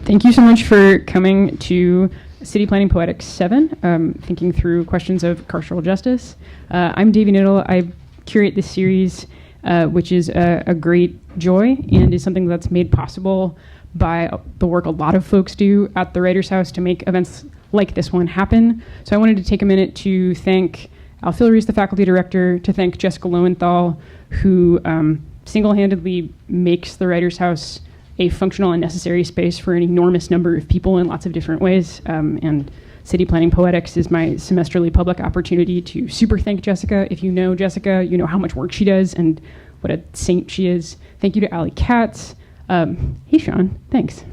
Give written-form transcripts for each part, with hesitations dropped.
Thank you so much for coming to City Planning Poetics 7, thinking through questions of carceral justice. I'm Davy Knittle. I curate this series, which is a great joy and is something that's made possible by the work a lot of folks do at the Writers' House to make events like this one happen. So I wanted to take a minute to thank Al Filreis, the faculty director, to thank Jessica Lowenthal, who single-handedly makes the Writers' House a functional and necessary space for an enormous number of people in lots of different ways. And City Planning Poetics is my semesterly public opportunity to super thank Jessica. If you know Jessica, you know how much work she does and what a saint she is. Thank you to Allie Katz. Hey, Sean, thanks.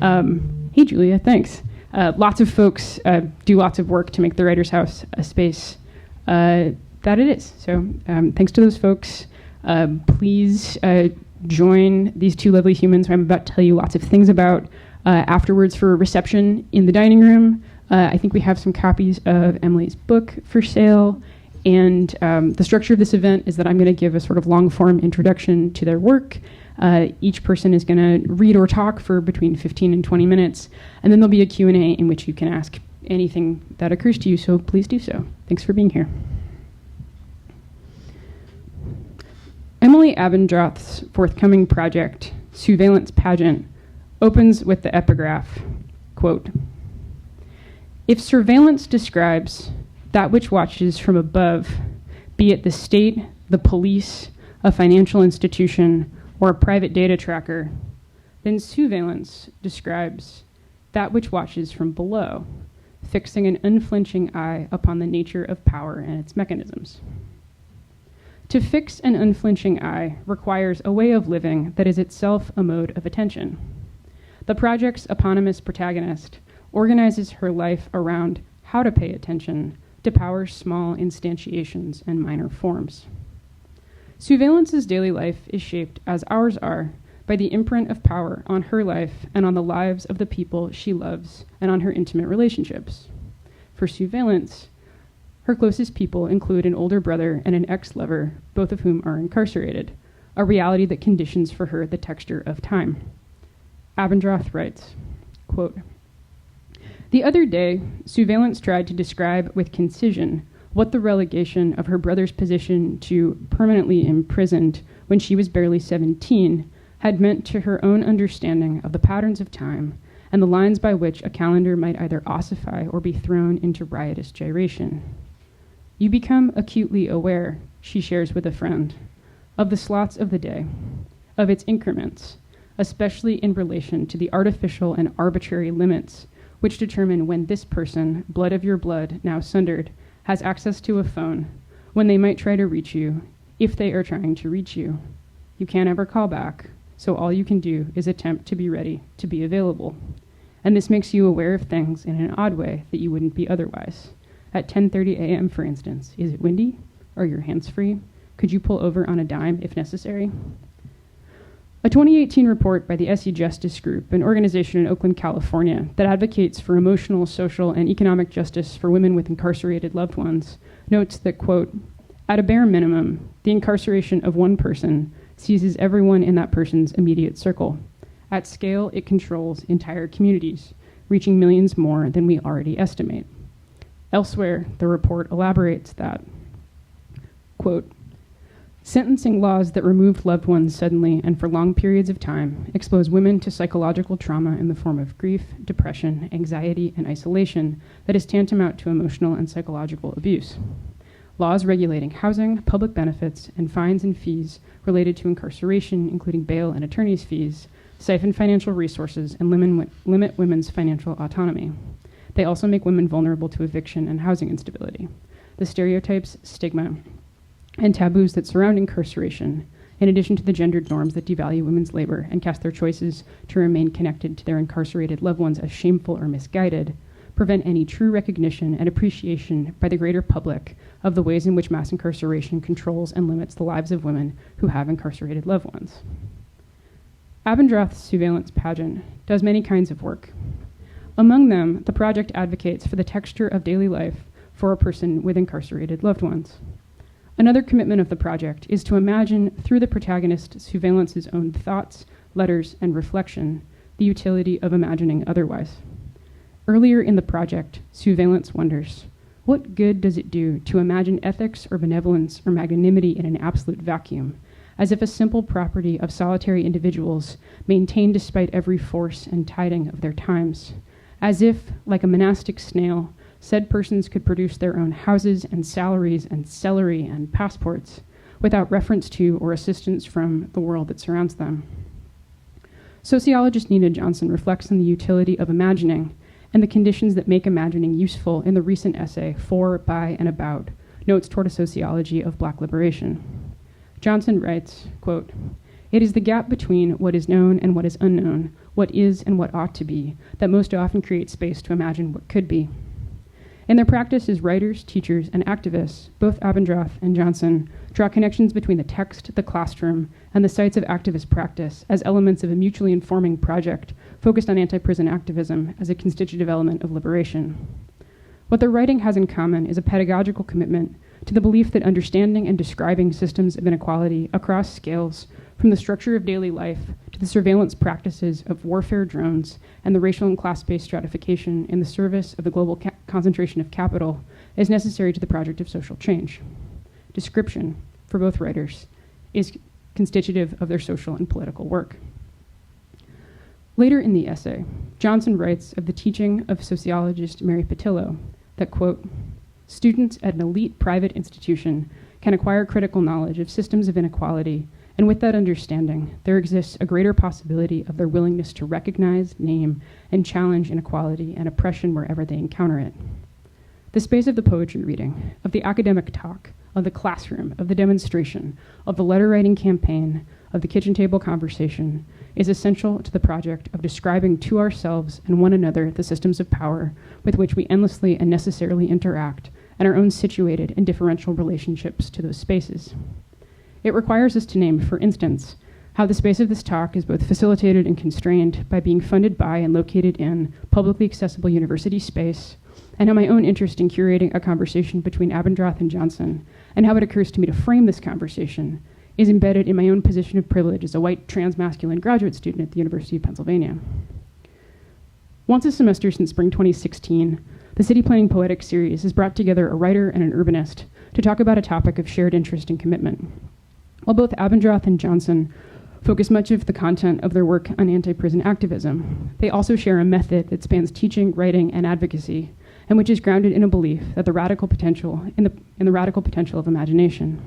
Hey, Julia, thanks. Lots of folks do lots of work to make the Writers' House a space that it is. So thanks to those folks. Please join these two lovely humans who I'm about to tell you lots of things about afterwards for a reception in the dining room. I think we have some copies of Emily's book for sale. And the structure of this event is that I'm going to give a sort of long-form introduction to their work. Each person is going to read or talk for between 15 and 20 minutes. And then there'll be a Q&A in which you can ask anything that occurs to you, so please do so. Thanks for being here. Emily Abendroth's forthcoming project, Surveillance Pageant, opens with the epigraph, quote, "If surveillance describes that which watches from above, be it the state, the police, a financial institution, or a private data tracker, then surveillance describes that which watches from below, fixing an unflinching eye upon the nature of power and its mechanisms. To fix an unflinching eye requires a way of living that is itself a mode of attention. The project's eponymous protagonist organizes her life around how to pay attention to power's small instantiations and minor forms. Surveillance's daily life is shaped, as ours are, by the imprint of power on her life and on the lives of the people she loves and on her intimate relationships. For surveillance, her closest people include an older brother and an ex-lover, both of whom are incarcerated, a reality that conditions for her the texture of time. Abendroth writes, quote, "The other day, surveillance tried to describe with concision what the relegation of her brother's position to permanently imprisoned when she was barely 17 had meant to her own understanding of the patterns of time and the lines by which a calendar might either ossify or be thrown into riotous gyration. You become acutely aware," she shares with a friend, "of the slots of the day, of its increments, especially in relation to the artificial and arbitrary limits which determine when this person, blood of your blood, now sundered, has access to a phone, when they might try to reach you, if they are trying to reach you. You can't ever call back, so all you can do is attempt to be ready, to be available. And this makes you aware of things in an odd way that you wouldn't be otherwise. At 10:30 a.m., for instance, is it windy? Are your hands free? Could you pull over on a dime if necessary?" A 2018 report by the SE Justice Group, an organization in Oakland, California, that advocates for emotional, social, and economic justice for women with incarcerated loved ones, notes that, quote, "At a bare minimum, the incarceration of one person seizes everyone in that person's immediate circle. At scale, it controls entire communities, reaching millions more than we already estimate." Elsewhere, the report elaborates that, quote, "Sentencing laws that removed loved ones suddenly and for long periods of time expose women to psychological trauma in the form of grief, depression, anxiety, and isolation that is tantamount to emotional and psychological abuse. Laws regulating housing, public benefits, and fines and fees related to incarceration, including bail and attorney's fees, siphon financial resources and limit women's financial autonomy. They also make women vulnerable to eviction and housing instability. The stereotypes, stigma, and taboos that surround incarceration, in addition to the gendered norms that devalue women's labor and cast their choices to remain connected to their incarcerated loved ones as shameful or misguided, prevent any true recognition and appreciation by the greater public of the ways in which mass incarceration controls and limits the lives of women who have incarcerated loved ones." Abendroth's Surveillance Pageant does many kinds of work. Among them, the project advocates for the texture of daily life for a person with incarcerated loved ones. Another commitment of the project is to imagine, through the protagonist Surveillance's own thoughts, letters, and reflection, the utility of imagining otherwise. Earlier in the project, Surveillance wonders, what good does it do to imagine ethics or benevolence or magnanimity in an absolute vacuum, as if a simple property of solitary individuals maintained despite every force and tiding of their times, as if, like a monastic snail, said persons could produce their own houses and salaries and celery and passports without reference to or assistance from the world that surrounds them. Sociologist Nina Johnson reflects on the utility of imagining and the conditions that make imagining useful in the recent essay, For, By, and About, Notes Toward a Sociology of Black Liberation. Johnson writes, quote, "It is the gap between what is known and what is unknown, what is and what ought to be, that most often creates space to imagine what could be." In their practice as writers, teachers, and activists, both Abendroth and Johnson draw connections between the text, the classroom, and the sites of activist practice as elements of a mutually informing project focused on anti-prison activism as a constitutive element of liberation. What their writing has in common is a pedagogical commitment to the belief that understanding and describing systems of inequality across scales, from the structure of daily life to the surveillance practices of warfare drones and the racial and class-based stratification in the service of the global concentration of capital, is necessary to the project of social change. Description, for both writers, is constitutive of their social and political work. Later in the essay, Johnson writes of the teaching of sociologist Mary Patillo that, quote, "Students at an elite private institution can acquire critical knowledge of systems of inequality, and with that understanding, there exists a greater possibility of their willingness to recognize, name, and challenge inequality and oppression wherever they encounter it." The space of the poetry reading, of the academic talk, of the classroom, of the demonstration, of the letter-writing campaign, of the kitchen table conversation, is essential to the project of describing to ourselves and one another the systems of power with which we endlessly and necessarily interact, and our own situated and differential relationships to those spaces. It requires us to name, for instance, how the space of this talk is both facilitated and constrained by being funded by and located in publicly accessible university space, and how my own interest in curating a conversation between Abendroth and Johnson, and how it occurs to me to frame this conversation, is embedded in my own position of privilege as a white transmasculine graduate student at the University of Pennsylvania. Once a semester since spring 2016, the City Planning Poetics series has brought together a writer and an urbanist to talk about a topic of shared interest and commitment. While both Abendroth and Johnson focus much of the content of their work on anti-prison activism, they also share a method that spans teaching, writing, and advocacy, and which is grounded in a belief that the radical potential in the radical potential of imagination.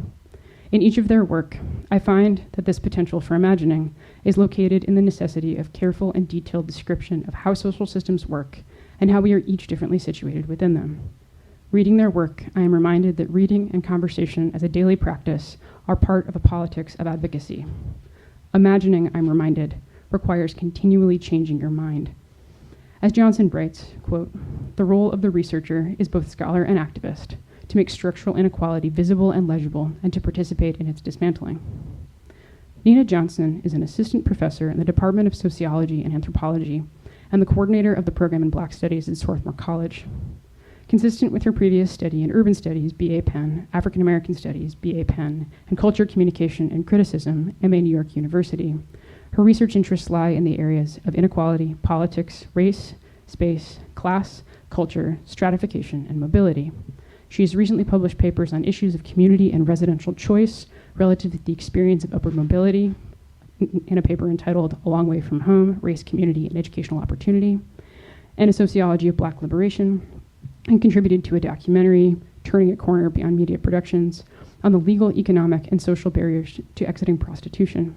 In each of their work, I find that this potential for imagining is located in the necessity of careful and detailed description of how social systems work and how we are each differently situated within them. Reading their work, I am reminded that reading and conversation as a daily practice are part of a politics of advocacy. Imagining, I'm reminded, requires continually changing your mind. As Johnson writes, quote, "The role of the researcher is both scholar and activist, to make structural inequality visible and legible, and to participate in its dismantling." Nina Johnson is an assistant professor in the Department of Sociology and Anthropology, and the coordinator of the program in Black Studies at Swarthmore College. Consistent with her previous study in Urban Studies, BA Penn, African American Studies, BA Penn, and Culture, Communication, and Criticism, MA New York University, her research interests lie in the areas of inequality, politics, race, space, class, culture, stratification, and mobility. She has recently published papers on issues of community and residential choice relative to the experience of upward mobility in a paper entitled A Long Way from Home, Race, Community, and Educational Opportunity, and a Sociology of Black Liberation, and contributed to a documentary, Turning a Corner Beyond Media Productions, on the legal, economic, and social barriers to exiting prostitution.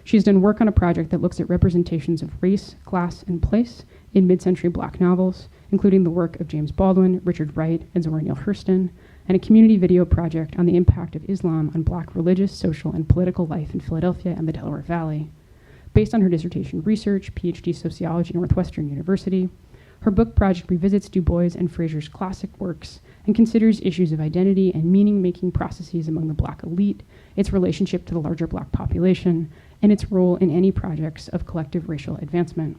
She has done work on a project that looks at representations of race, class, and place in mid-century Black novels, including the work of James Baldwin, Richard Wright, and Zora Neale Hurston, and a community video project on the impact of Islam on Black religious, social, and political life in Philadelphia and the Delaware Valley. Based on her dissertation research, PhD Sociology at Northwestern University, her book project revisits Du Bois and Fraser's classic works and considers issues of identity and meaning-making processes among the Black elite, its relationship to the larger Black population, and its role in any projects of collective racial advancement.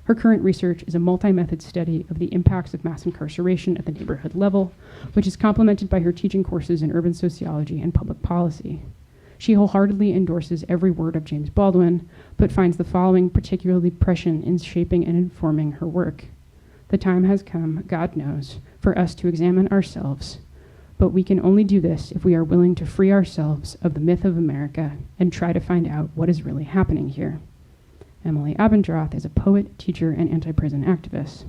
Her current research is a multi-method study of the impacts of mass incarceration at the neighborhood level, which is complemented by her teaching courses in urban sociology and public policy. She wholeheartedly endorses every word of James Baldwin, but finds the following particularly prescient in shaping and informing her work. The time has come, God knows, for us to examine ourselves, but we can only do this if we are willing to free ourselves of the myth of America and try to find out what is really happening here. Emily Abendroth is a poet, teacher, and anti-prison activist.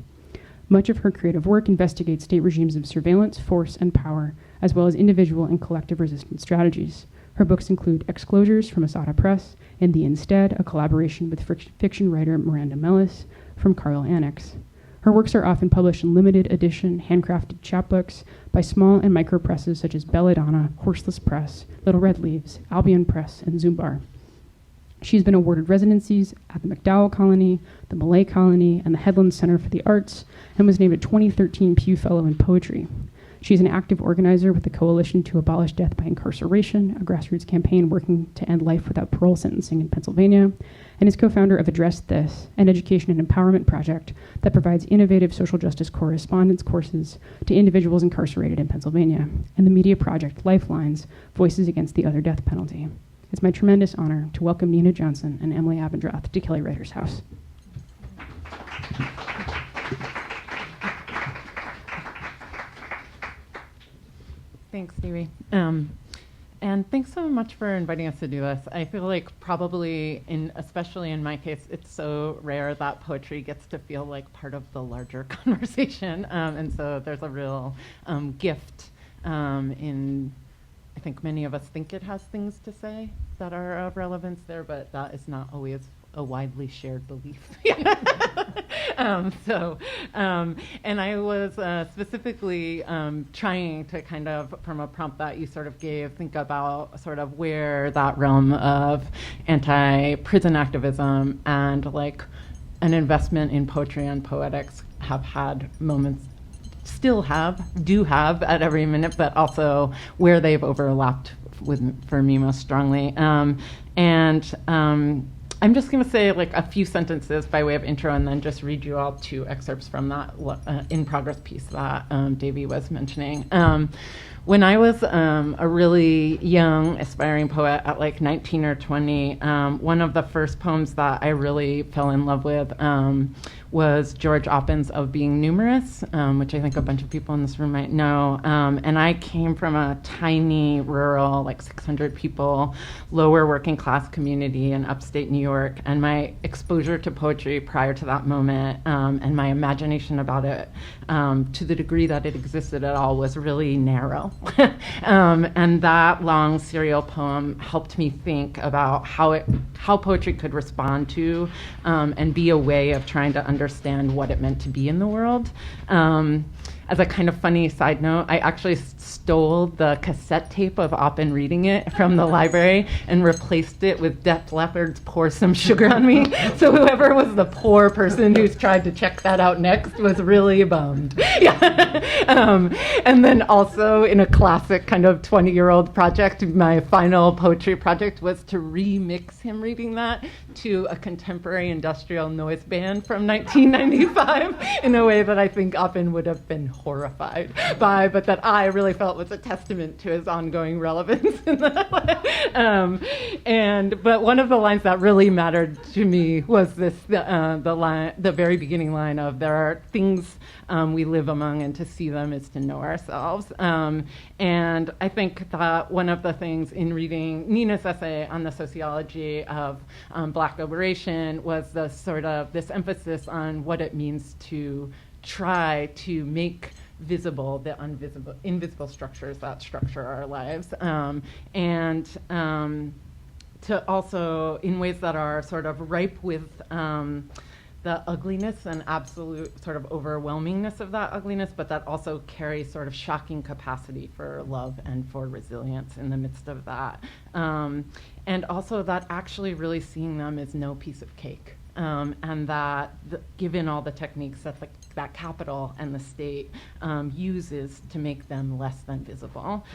Much of her creative work investigates state regimes of surveillance, force, and power, as well as individual and collective resistance strategies. Her books include Exclosures from Asada Press and The Instead, a collaboration with fiction writer Miranda Mellis from Carl Annex. Her works are often published in limited edition, handcrafted chapbooks by small and micro presses such as Belladonna, Horseless Press, Little Red Leaves, Albion Press, and Zumbar. She's been awarded residencies at the MacDowell Colony, the Malay Colony, and the Headland Center for the Arts, and was named a 2013 Pew Fellow in Poetry. She's an active organizer with the Coalition to Abolish Death by Incarceration, a grassroots campaign working to end life without parole sentencing in Pennsylvania, and is co-founder of Address This, an education and empowerment project that provides innovative social justice correspondence courses to individuals incarcerated in Pennsylvania, and the media project Lifelines, Voices Against the Other Death Penalty. It's my tremendous honor to welcome Nina Johnson and Emily Abendroth to Kelly Writers House. Thanks, Davy. And thanks so much for inviting us to do this. I feel like probably, especially in my case, it's so rare that poetry gets to feel like part of the larger conversation. And so there's a real gift in, I think many of us think it has things to say that are of relevance there, but that is not always a widely shared belief. And I was specifically trying to kind of, from a prompt that you sort of gave, think about sort of where that realm of anti-prison activism and like an investment in poetry and poetics have had moments, still have, do have at every minute, but also where they've overlapped for me most strongly. I'm just going to say like a few sentences by way of intro and then just read you all two excerpts from that in-progress piece that Davy was mentioning. When I was a really young aspiring poet at like 19 or 20, one of the first poems that I really fell in love with was George Oppen's Of Being Numerous, which I think a bunch of people in this room might know. And I came from a tiny, rural, like 600 people, lower working class community in upstate New York. And my exposure to poetry prior to that moment and my imagination about it, to the degree that it existed at all, was really narrow. And that long serial poem helped me think about how poetry could respond to and be a way of trying to understand what it meant to be in the world. As a kind of funny side note, I actually stole the cassette tape of Oppen reading it from the library and replaced it with Def Leppard's Pour Some Sugar on Me. So whoever was the poor person who's tried to check that out next was really bummed. Yeah. And then also in a classic kind of 20-year-old project, my final poetry project was to remix him reading that to a contemporary industrial noise band from 1995 in a way that I think Oppen would have been horrified by, but that I really felt was a testament to his ongoing relevance in that way. But one of the lines that really mattered to me was this, the very beginning line of, there are things we live among, and to see them is to know ourselves. And I think that one of the things in reading Nina's essay on the sociology of Black liberation was the sort of this emphasis on what it means to try to make visible the invisible structures that structure our lives, and to also, in ways that are sort of ripe with the ugliness and absolute sort of overwhelmingness of that ugliness, but that also carry sort of shocking capacity for love and for resilience in the midst of that. And also that actually really seeing them as no piece of cake. And that given all the techniques that capital and the state uses to make them less than visible,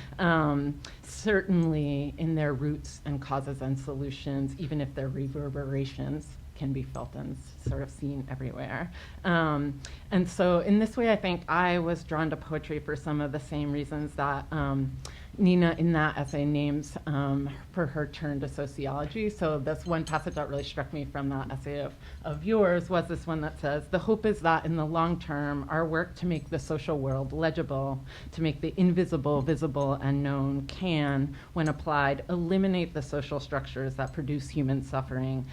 certainly in their roots and causes and solutions, even if their reverberations can be felt and sort of seen everywhere. And so in this way, I think I was drawn to poetry for some of the same reasons that Nina, in that essay, names for her turn to sociology. So this one passage that really struck me from that essay of yours was this one that says, "The hope is that in the long term, our work to make the social world legible, to make the invisible visible and known, can, when applied, eliminate the social structures that produce human suffering,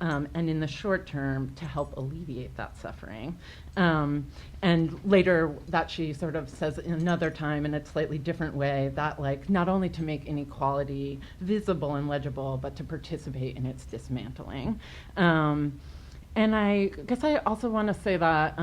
and in the short term, to help alleviate that suffering." And later that she sort of says in another time in a slightly different way that, like, not only to make inequality visible and legible, but to participate in its dismantling. And I guess I also want to say that,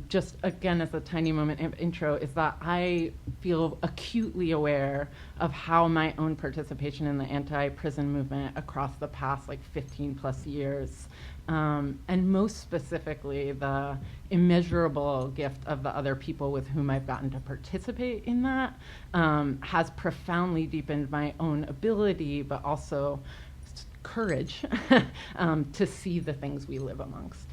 just again as a tiny moment of intro, is that I feel acutely aware of how my own participation in the anti-prison movement across the past 15 plus years, and most specifically the immeasurable gift of the other people with whom I've gotten to participate in that, has profoundly deepened my own ability, but also courage to see the things we live amongst,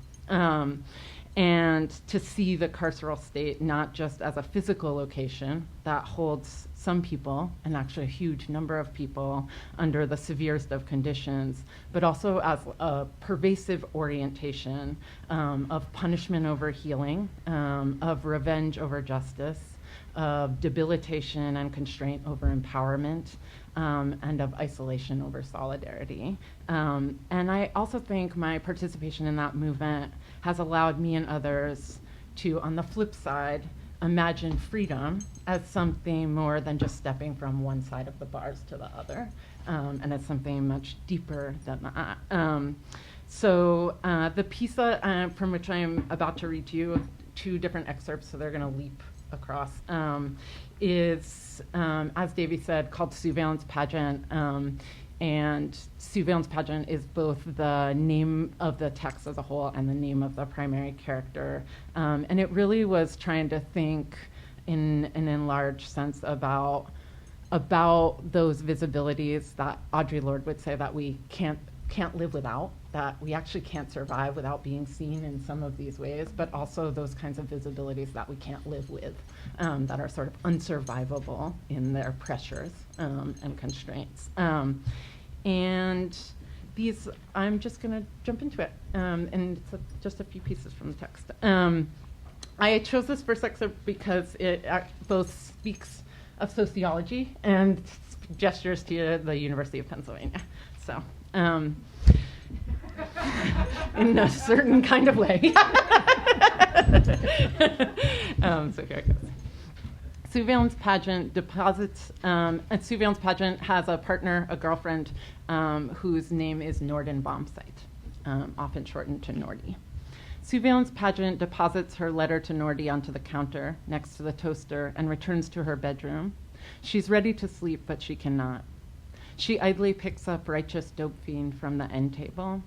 and to see the carceral state not just as a physical location that holds some people, and actually a huge number of people, under the severest of conditions, but also as a pervasive orientation of punishment over healing, of revenge over justice, of debilitation and constraint over empowerment, and of isolation over solidarity. And I also think my participation in that movement has allowed me and others to, on the flip side, imagine freedom as something more than just stepping from one side of the bars to the other, and as something much deeper than that. So the piece from which I'm about to read to you, two different excerpts, so they're going to leap across, is, as Davy said, called Surveillance Pageant. And Surveillance Pageant is both the name of the text as a whole and the name of the primary character. And it really was trying to think in an enlarged sense about those visibilities that Audre Lorde would say that we can't live without, that we actually can't survive without being seen in some of these ways, but also those kinds of visibilities that we can't live with, that are sort of unsurvivable in their pressures and constraints. And these, I'm just going to jump into it, and it's just a few pieces from the text. I chose this first excerpt because it both speaks of sociology and gestures to the University of Pennsylvania. So, in a certain kind of way. So here it goes. Surveillance Pageant deposits, Surveillance Pageant has a partner, a girlfriend, whose name is Norden Bombsight, often shortened to Nordy. Surveillance Pageant deposits her letter to Nordy onto the counter next to the toaster and returns to her bedroom. She's ready to sleep, but she cannot. She idly picks up Righteous Dope Fiend from the end table.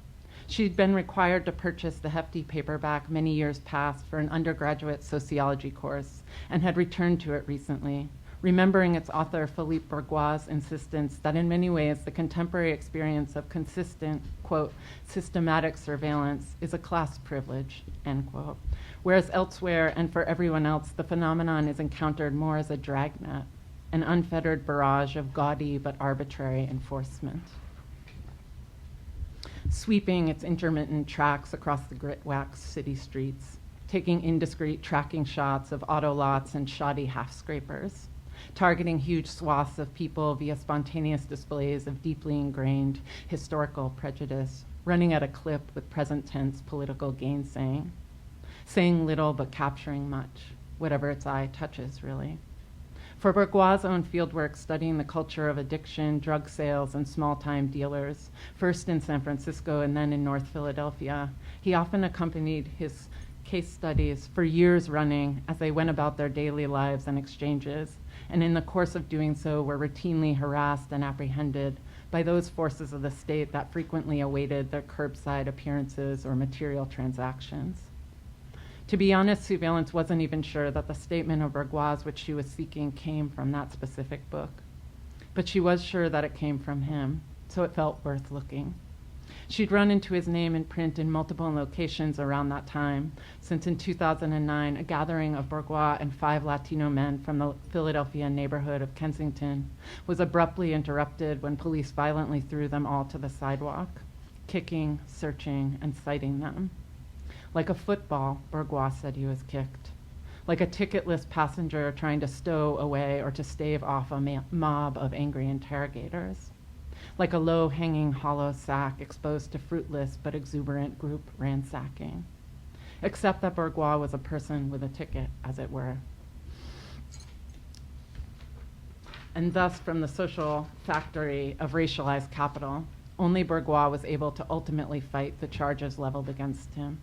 She'd been required to purchase the hefty paperback many years past for an undergraduate sociology course and had returned to it recently, remembering its author Philippe Bourgois' insistence that in many ways the contemporary experience of consistent, quote, systematic surveillance is a class privilege, end quote, whereas elsewhere and for everyone else the phenomenon is encountered more as a dragnet, an unfettered barrage of gaudy but arbitrary enforcement. Sweeping its intermittent tracks across the grit-waxed city streets, taking indiscreet tracking shots of auto lots and shoddy half-scrapers, targeting huge swaths of people via spontaneous displays of deeply ingrained historical prejudice, running at a clip with present tense political gainsaying, saying little but capturing much, whatever its eye touches, really. For Bourgois' own fieldwork studying the culture of addiction, drug sales, and small-time dealers, first in San Francisco and then in North Philadelphia, he often accompanied his case studies for years running as they went about their daily lives and exchanges, and in the course of doing so were routinely harassed and apprehended by those forces of the state that frequently awaited their curbside appearances or material transactions. To be honest, Surveillance wasn't even sure that the statement of Bourgois which she was seeking came from that specific book. But she was sure that it came from him, so it felt worth looking. She'd run into his name in print in multiple locations around that time, since in 2009, a gathering of bourgeois and 5 Latino men from the Philadelphia neighborhood of Kensington was abruptly interrupted when police violently threw them all to the sidewalk, kicking, searching, and citing them. Like a football, bourgeois said he was kicked. Like a ticketless passenger trying to stow away or to stave off a mob of angry interrogators. Like a low-hanging hollow sack exposed to fruitless but exuberant group ransacking. Except that bourgeois was a person with a ticket, as it were. And thus, from the social factory of racialized capital, only bourgeois was able to ultimately fight the charges leveled against him.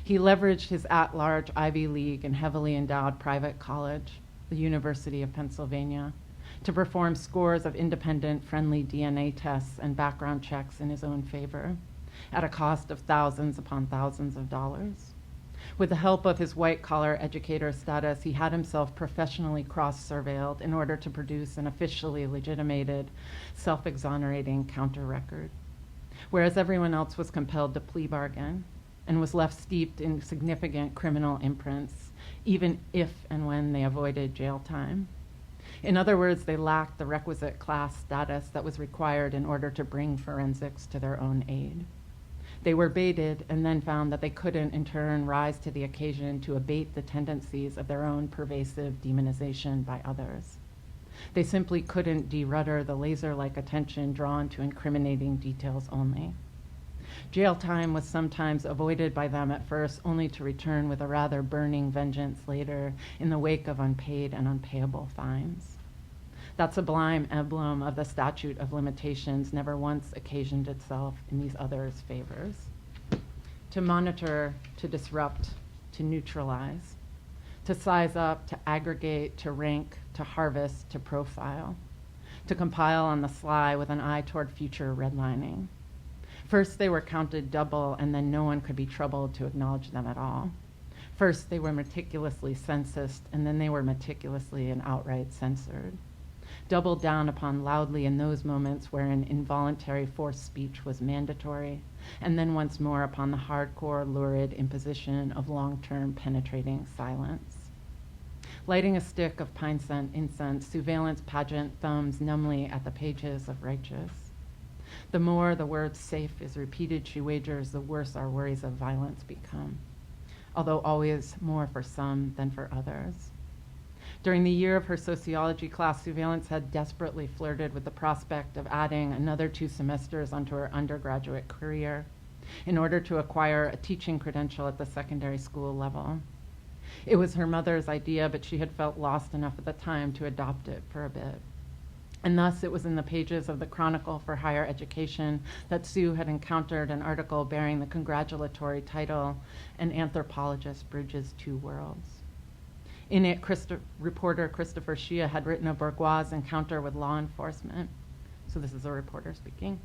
He leveraged his at-large Ivy League and heavily endowed private college, the University of Pennsylvania, to perform scores of independent, friendly DNA tests and background checks in his own favor, at a cost of thousands upon thousands of dollars. With the help of his white-collar educator status, he had himself professionally cross-surveilled in order to produce an officially legitimated, self-exonerating counter-record, whereas everyone else was compelled to plea bargain and was left steeped in significant criminal imprints, even if and when they avoided jail time. In other words, they lacked the requisite class status that was required in order to bring forensics to their own aid. They were baited and then found that they couldn't in turn rise to the occasion to abate the tendencies of their own pervasive demonization by others. They simply couldn't de-rudder the laser-like attention drawn to incriminating details only. Jail time was sometimes avoided by them at first, only to return with a rather burning vengeance later in the wake of unpaid and unpayable fines. That sublime emblem of the statute of limitations never once occasioned itself in these others' favors. To monitor, to disrupt, to neutralize, to size up, to aggregate, to rank, to harvest, to profile, to compile on the sly with an eye toward future redlining. First, they were counted double, and then no one could be troubled to acknowledge them at all. First, they were meticulously censused, and then they were meticulously and outright censored. Doubled down upon loudly in those moments wherein involuntary forced speech was mandatory, and then once more upon the hardcore, lurid imposition of long-term penetrating silence. Lighting a stick of pine scent incense, surveillance pageant thumbs numbly at the pages of Righteous. The more the word safe is repeated, she wagers, the worse our worries of violence become, although always more for some than for others. During the year of her sociology class, Surveillance had desperately flirted with the prospect of adding another 2 semesters onto her undergraduate career in order to acquire a teaching credential at the secondary school level. It was her mother's idea, but she had felt lost enough at the time to adopt it for a bit. And thus it was in the pages of the Chronicle for Higher Education that Sue had encountered an article bearing the congratulatory title, "An Anthropologist Bridges Two Worlds." In it, reporter Christopher Shea had written of bourgeois' encounter with law enforcement. So this is a reporter speaking.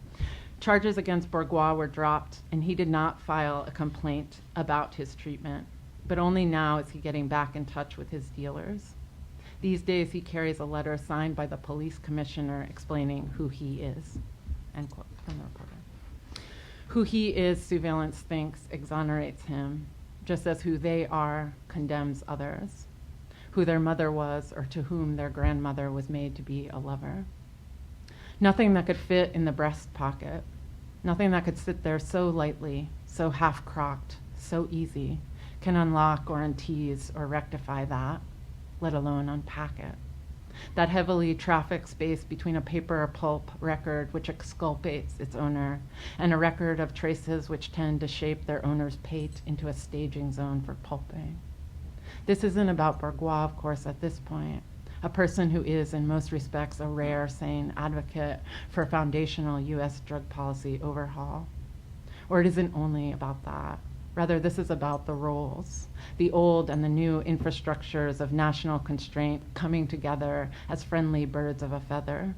Charges against bourgeois were dropped, and he did not file a complaint about his treatment, but only now is he getting back in touch with his dealers. These days, he carries a letter signed by the police commissioner explaining who he is. End quote from the reporter. Who he is, Surveillance thinks, exonerates him, just as who they are condemns others, who their mother was or to whom their grandmother was made to be a lover. Nothing that could fit in the breast pocket, nothing that could sit there so lightly, so half-crocked, so easy, can unlock or untease or rectify that, let alone unpack it. That heavily trafficked space between a paper or pulp record which exculpates its owner and a record of traces which tend to shape their owner's pate into a staging zone for pulping. This isn't about bourgeois, of course, at this point, a person who is, in most respects, a rare, sane advocate for a foundational U.S. drug policy overhaul. Or it isn't only about that. Rather, this is about the roles, the old and the new infrastructures of national constraint coming together as friendly birds of a feather,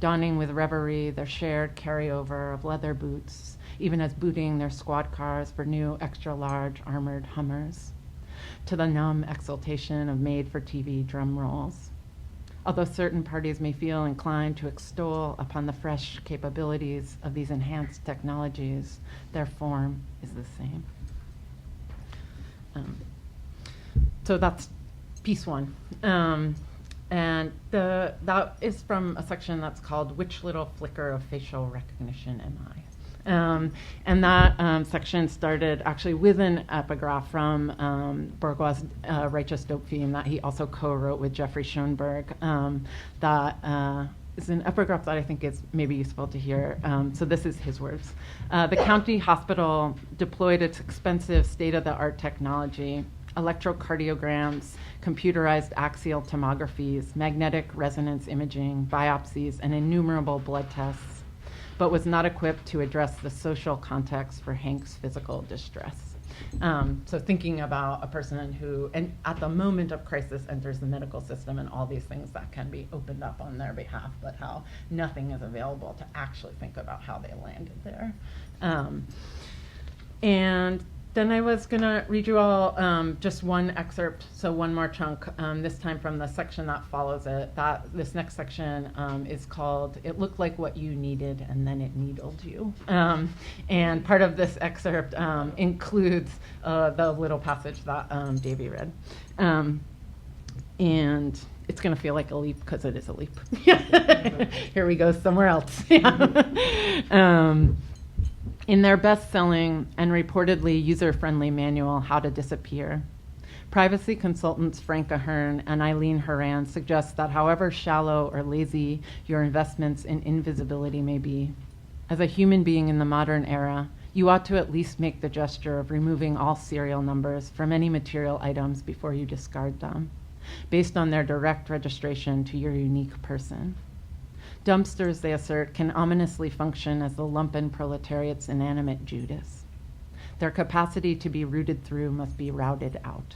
donning with reverie their shared carryover of leather boots, even as booting their squad cars for new extra-large armored Hummers, to the numb exultation of made-for-TV drum rolls. Although certain parties may feel inclined to extol upon the fresh capabilities of these enhanced technologies, their form is the same. So that's piece one. And that is from a section that's called Which Little Flicker of Facial Recognition Am I? And that section started actually with an epigraph from Bourgeois' Righteous Dope Fiend that he also co-wrote with Jeffrey Schoenberg. That is an epigraph that I think is maybe useful to hear. So this is his words. The county hospital deployed its expensive state-of-the-art technology, electrocardiograms, computerized axial tomographies, magnetic resonance imaging, biopsies, and innumerable blood tests, but was not equipped to address the social context for Hank's physical distress. So thinking about a person who, and at the moment of crisis, enters the medical system and all these things that can be opened up on their behalf, but how nothing is available to actually think about how they landed there. And then I was going to read you all just one excerpt, so one more chunk, this time from the section that follows it. This next section is called It Looked Like What You Needed and Then It Needled You. And part of this excerpt includes the little passage that Davy read. And it's going to feel like a leap because it is a leap. Here we go somewhere else. In their best-selling and reportedly user-friendly manual, How to Disappear, privacy consultants Frank Ahern and Eileen Horan suggest that however shallow or lazy your investments in invisibility may be, as a human being in the modern era, you ought to at least make the gesture of removing all serial numbers from any material items before you discard them, based on their direct registration to your unique person. Dumpsters, they assert, can ominously function as the lumpen proletariat's inanimate Judas. Their capacity to be rooted through must be routed out.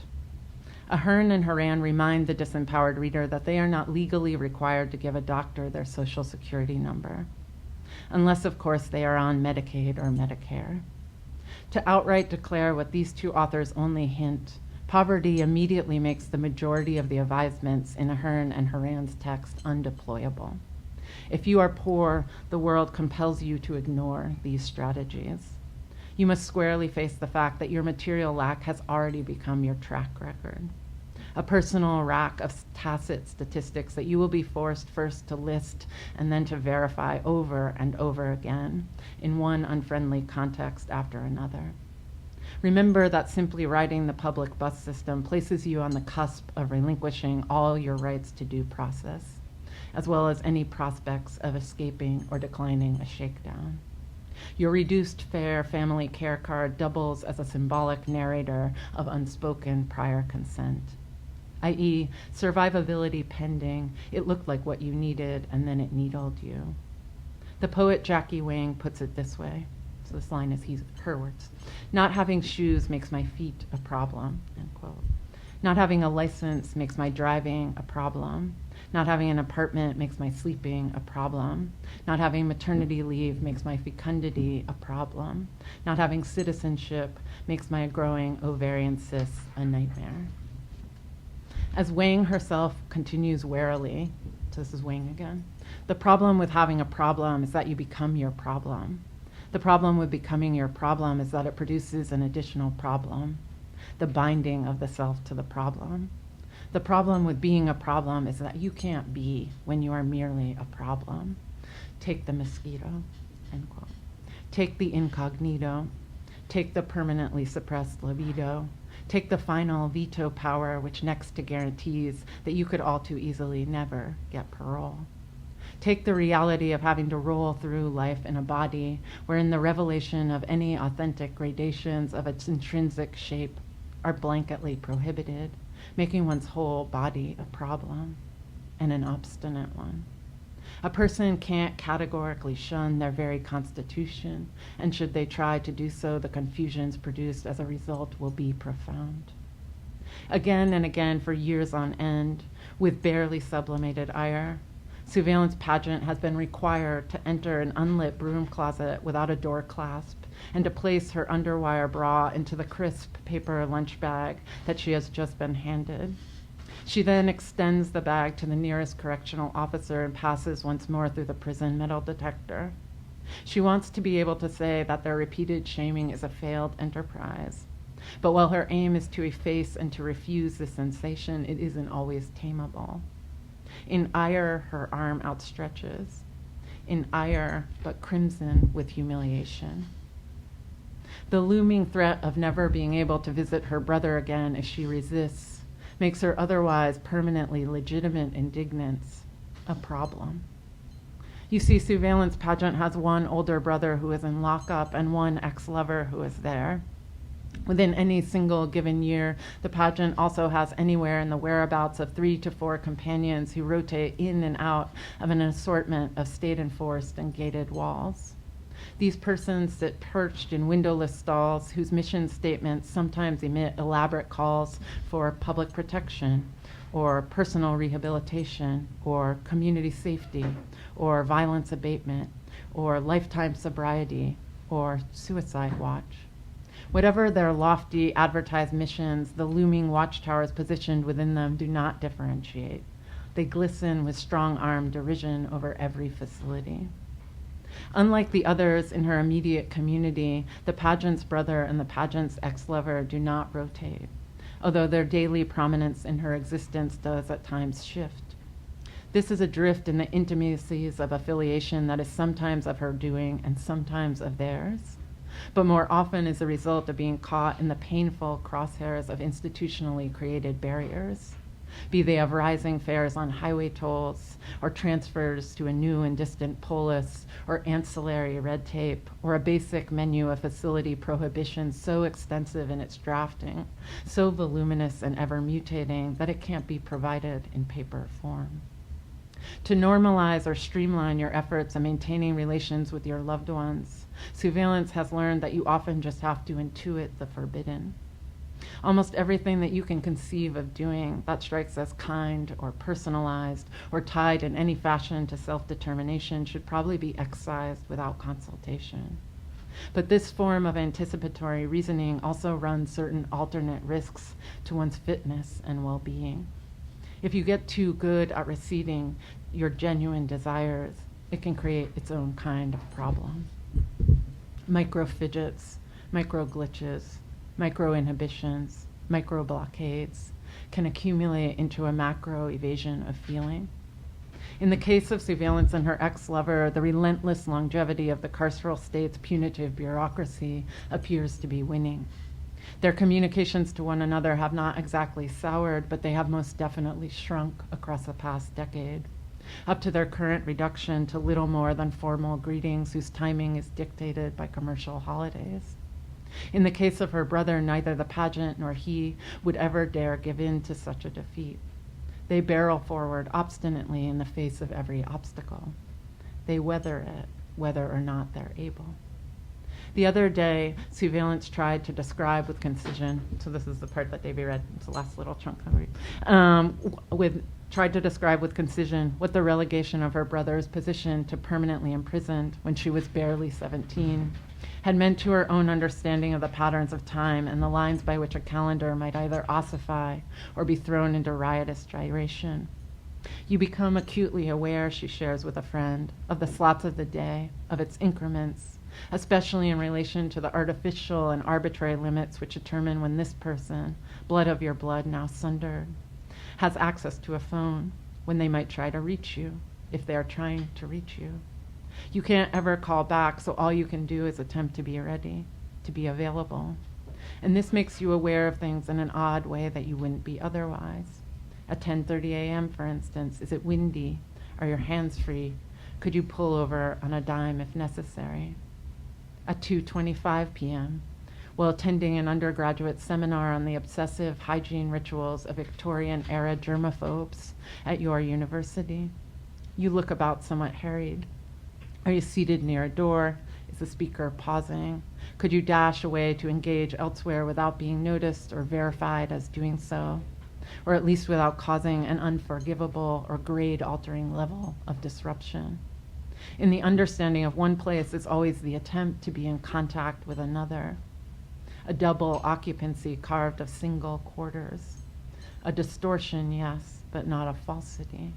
Ahern and Horan remind the disempowered reader that they are not legally required to give a doctor their social security number, unless, of course, they are on Medicaid or Medicare. To outright declare what these two authors only hint, poverty immediately makes the majority of the advisements in Ahern and Horan's text undeployable. If you are poor, the world compels you to ignore these strategies. You must squarely face the fact that your material lack has already become your track record, a personal rack of tacit statistics that you will be forced first to list and then to verify over and over again in one unfriendly context after another. Remember that simply riding the public bus system places you on the cusp of relinquishing all your rights to due process, as well as any prospects of escaping or declining a shakedown. Your reduced fare family care card doubles as a symbolic narrator of unspoken prior consent, i.e., survivability pending. It looked like what you needed and then it needled you. The poet Jackie Wang puts it this way. So this line is her words. Not having shoes makes my feet a problem, end quote. Not having a license makes my driving a problem. Not having an apartment makes my sleeping a problem. Not having maternity leave makes my fecundity a problem. Not having citizenship makes my growing ovarian cyst a nightmare. As Wang herself continues warily, so this is Wang again, the problem with having a problem is that you become your problem. The problem with becoming your problem is that it produces an additional problem, the binding of the self to the problem. The problem with being a problem is that you can't be when you are merely a problem. Take the mosquito, end quote. Take the incognito. Take the permanently suppressed libido. Take the final veto power which next to guarantees that you could all too easily never get parole. Take the reality of having to roll through life in a body wherein the revelation of any authentic gradations of its intrinsic shape are blanketly prohibited, making one's whole body a problem, and an obstinate one. A person can't categorically shun their very constitution, and should they try to do so, the confusions produced as a result will be profound. Again and again, for years on end, with barely sublimated ire, Surveillance Pageant has been required to enter an unlit broom closet without a door clasp and to place her underwire bra into the crisp paper lunch bag that she has just been handed. She then extends the bag to the nearest correctional officer and passes once more through the prison metal detector. She wants to be able to say that their repeated shaming is a failed enterprise. But while her aim is to efface and to refuse the sensation, it isn't always tameable. In ire, her arm outstretches. In ire, but crimson with humiliation. The looming threat of never being able to visit her brother again if she resists makes her otherwise permanently legitimate indignance a problem. You see, Surveillance Pageant has one older brother who is in lockup and one ex-lover who is there. Within any single given year, the pageant also has anywhere in the whereabouts of 3 to 4 companions who rotate in and out of an assortment of state-enforced and gated walls. These persons sit perched in windowless stalls whose mission statements sometimes emit elaborate calls for public protection, or personal rehabilitation, or community safety, or violence abatement, or lifetime sobriety, or suicide watch. Whatever their lofty advertised missions, the looming watchtowers positioned within them do not differentiate. They glisten with strong-armed derision over every facility. Unlike the others in her immediate community, the pageant's brother and the pageant's ex-lover do not rotate, although their daily prominence in her existence does at times shift. This is a drift in the intimacies of affiliation that is sometimes of her doing and sometimes of theirs, but more often is the result of being caught in the painful crosshairs of institutionally created barriers, be they of rising fares on highway tolls, or transfers to a new and distant polis, or ancillary red tape, or a basic menu of facility prohibitions so extensive in its drafting, so voluminous and ever mutating that it can't be provided in paper form. To normalize or streamline your efforts in maintaining relations with your loved ones, Surveillance has learned that you often just have to intuit the forbidden. Almost everything that you can conceive of doing that strikes as kind or personalized or tied in any fashion to self-determination should probably be excised without consultation. But this form of anticipatory reasoning also runs certain alternate risks to one's fitness and well-being. If you get too good at receiving your genuine desires, it can create its own kind of problem. Micro-fidgets, micro-glitches, micro-inhibitions, micro-blockades can accumulate into a macro-evasion of feeling. In the case of Surveillance and her ex-lover, the relentless longevity of the carceral state's punitive bureaucracy appears to be winning. Their communications to one another have not exactly soured, but they have most definitely shrunk across the past decade, up to their current reduction to little more than formal greetings whose timing is dictated by commercial holidays. In the case of her brother, neither the pageant nor he would ever dare give in to such a defeat. They barrel forward obstinately in the face of every obstacle. They weather it, whether or not they're able. The other day, Surveillance tried to describe with concision, so this is the part that Davy read, it's the last little chunk I'll read, tried to describe with concision what the relegation of her brother's position to permanently imprisoned when she was barely 17 had meant to her own understanding of the patterns of time and the lines by which a calendar might either ossify or be thrown into riotous gyration. You become acutely aware, she shares with a friend, of the slots of the day, of its increments, especially in relation to the artificial and arbitrary limits which determine when this person, blood of your blood now sundered, has access to a phone, when they might try to reach you, if they are trying to reach you. You can't ever call back, so all you can do is attempt to be ready, to be available. And this makes you aware of things in an odd way that you wouldn't be otherwise. At 10:30 a.m., for instance, is it windy? Are your hands free? Could you pull over on a dime if necessary? At 2:25 p.m., while attending an undergraduate seminar on the obsessive hygiene rituals of Victorian-era germaphobes at your university, you look about somewhat harried. Are you seated near a door? Is the speaker pausing? Could you dash away to engage elsewhere without being noticed or verified as doing so? Or at least without causing an unforgivable or grade-altering level of disruption? In the understanding of one place is always the attempt to be in contact with another. A double occupancy carved of single quarters. A distortion, yes, but not a falsity.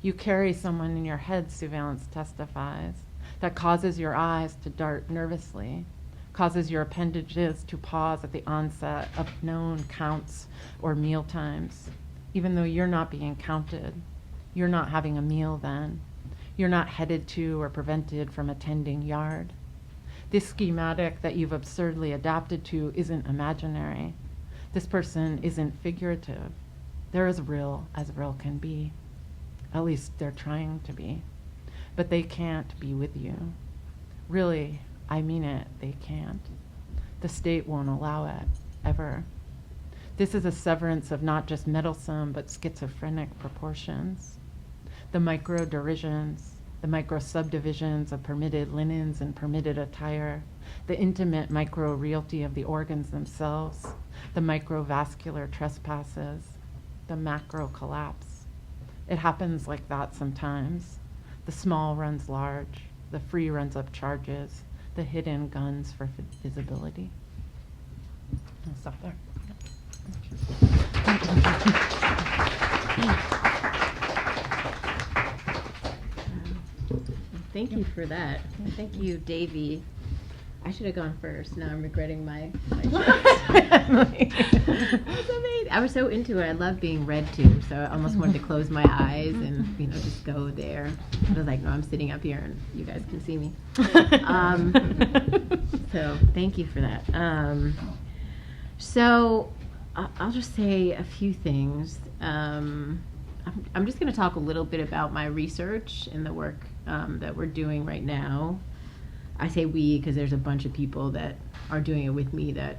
You carry someone in your head, surveillance testifies, that causes your eyes to dart nervously, causes your appendages to pause at the onset of known counts or meal times, even though you're not being counted. You're not having a meal then. You're not headed to or prevented from attending yard. This schematic that you've absurdly adapted to isn't imaginary. This person isn't figurative. They're as real can be. At least they're trying to be. But they can't be with you. Really, I mean it, they can't. The state won't allow it, ever. This is a severance of not just meddlesome, but schizophrenic proportions. The micro-derisions, the micro-subdivisions of permitted linens and permitted attire, the intimate micro-realty of the organs themselves, the microvascular trespasses, the macro-collapse. It happens like that sometimes. The small runs large, the free runs up charges, the hidden guns for visibility. I'll stop there. Thank you for that. Thank you, Davy. I should have gone first. Now I'm regretting my choice. That's amazing. I was so into it. I love being read to, so I almost wanted to close my eyes and just go there. I was like, no, I'm sitting up here and you guys can see me. So thank you for that. So I'll just say a few things. I'm just going to talk a little bit about my research and the work that we're doing right now. I say we because there's a bunch of people that are doing it with me that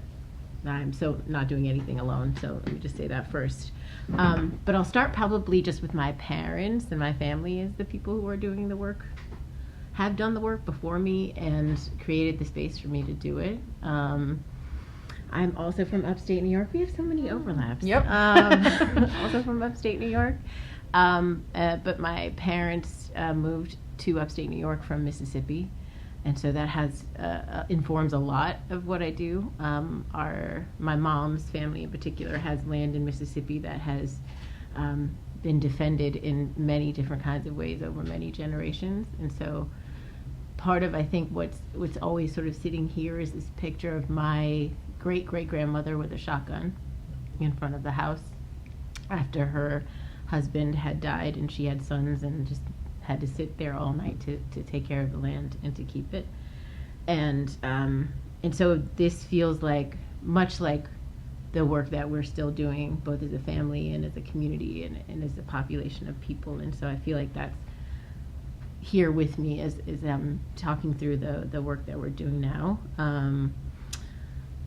I'm so not doing anything alone. So let me just say that first. But I'll start probably just with my parents and my family as the people who are doing the work, have done the work before me and created the space for me to do it. I'm also from upstate New York. We have so many overlaps. Yep. Also from upstate New York. But my parents moved to upstate New York from Mississippi. And so that has informs a lot of what I do. My mom's family in particular has land in Mississippi that has been defended in many different kinds of ways over many generations. And so part of, I think, what's always sort of sitting here is this picture of my great-great-grandmother with a shotgun in front of the house after her husband had died and she had sons and just had to sit there all night to take care of the land and to keep it. And so this feels like, much like the work that we're still doing, both as a family and as a community and as a population of people. And so I feel like that's here with me as I'm talking through the work that we're doing now.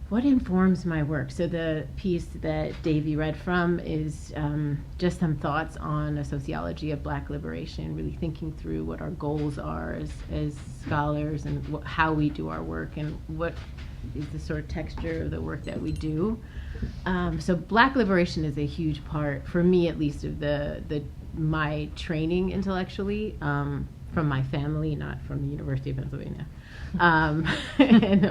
What informs my work? So the piece that Davy read from is just some thoughts on a sociology of Black liberation, really thinking through what our goals are as scholars and how we do our work and what is the sort of texture of the work that we do. So Black liberation is a huge part, for me at least, of my training intellectually, from my family, not from the University of Pennsylvania,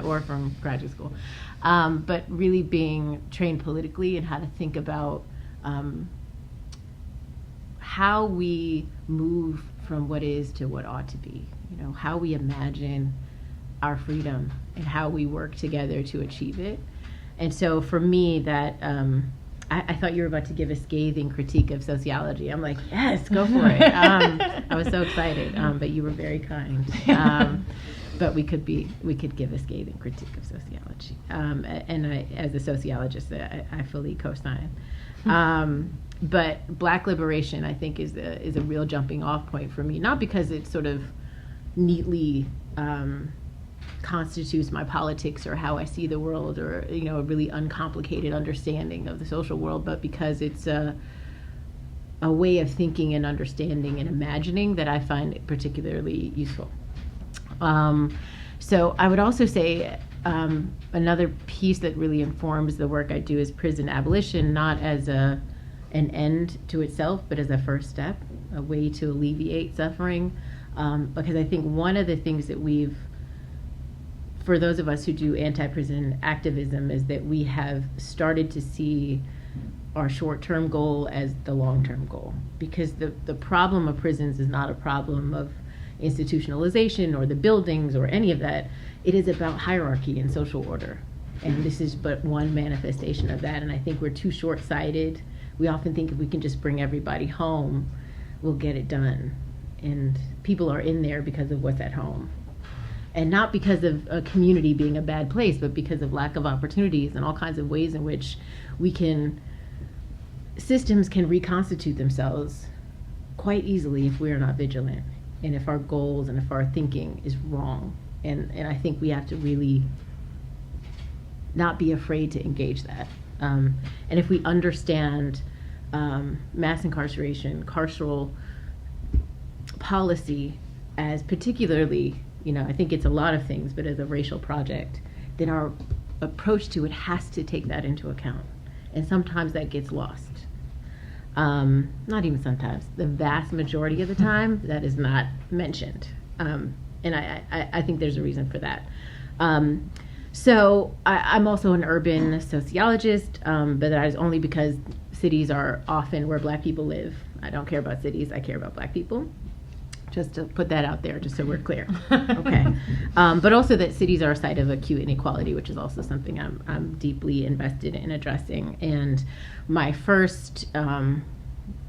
or from graduate school. But really being trained politically and how to think about how we move from what is to what ought to be, how we imagine our freedom and how we work together to achieve it. And so for me, that I thought you were about to give a scathing critique of sociology. I'm like, yes, go for it. I was so excited, but you were very kind. But we could give a scathing critique of sociology, and I, as a sociologist, I fully co-sign. But Black liberation, I think, is a real jumping off point for me, not because it sort of neatly constitutes my politics or how I see the world, or a really uncomplicated understanding of the social world, but because it's a way of thinking and understanding and imagining that I find particularly useful. So I would also say another piece that really informs the work I do is prison abolition, not as an end to itself, but as a first step, a way to alleviate suffering. Because I think one of the things that for those of us who do anti-prison activism, is that we have started to see our short-term goal as the long-term goal, because the problem of prisons is not a problem of institutionalization or the buildings or any of that. It is about hierarchy and social order, and this is but one manifestation of that. And I think we're too short-sighted. We often think if we can just bring everybody home, we'll get it done, and people are in there because of what's at home, and not because of a community being a bad place, but because of lack of opportunities and all kinds of ways in which systems can reconstitute themselves quite easily if we are not vigilant, and if our goals and if our thinking is wrong. And I think we have to really not be afraid to engage that. And if we understand mass incarceration, carceral policy as particularly, I think it's a lot of things, but as a racial project, then our approach to it has to take that into account. And sometimes that gets lost. Not even sometimes, the vast majority of the time, that is not mentioned. And I think there's a reason for that. So I'm also an urban sociologist, but that is only because cities are often where Black people live. I don't care about cities, I care about Black people. Just to put that out there, just so we're clear. Okay. But also that cities are a site of acute inequality, which is also something I'm deeply invested in addressing. And my first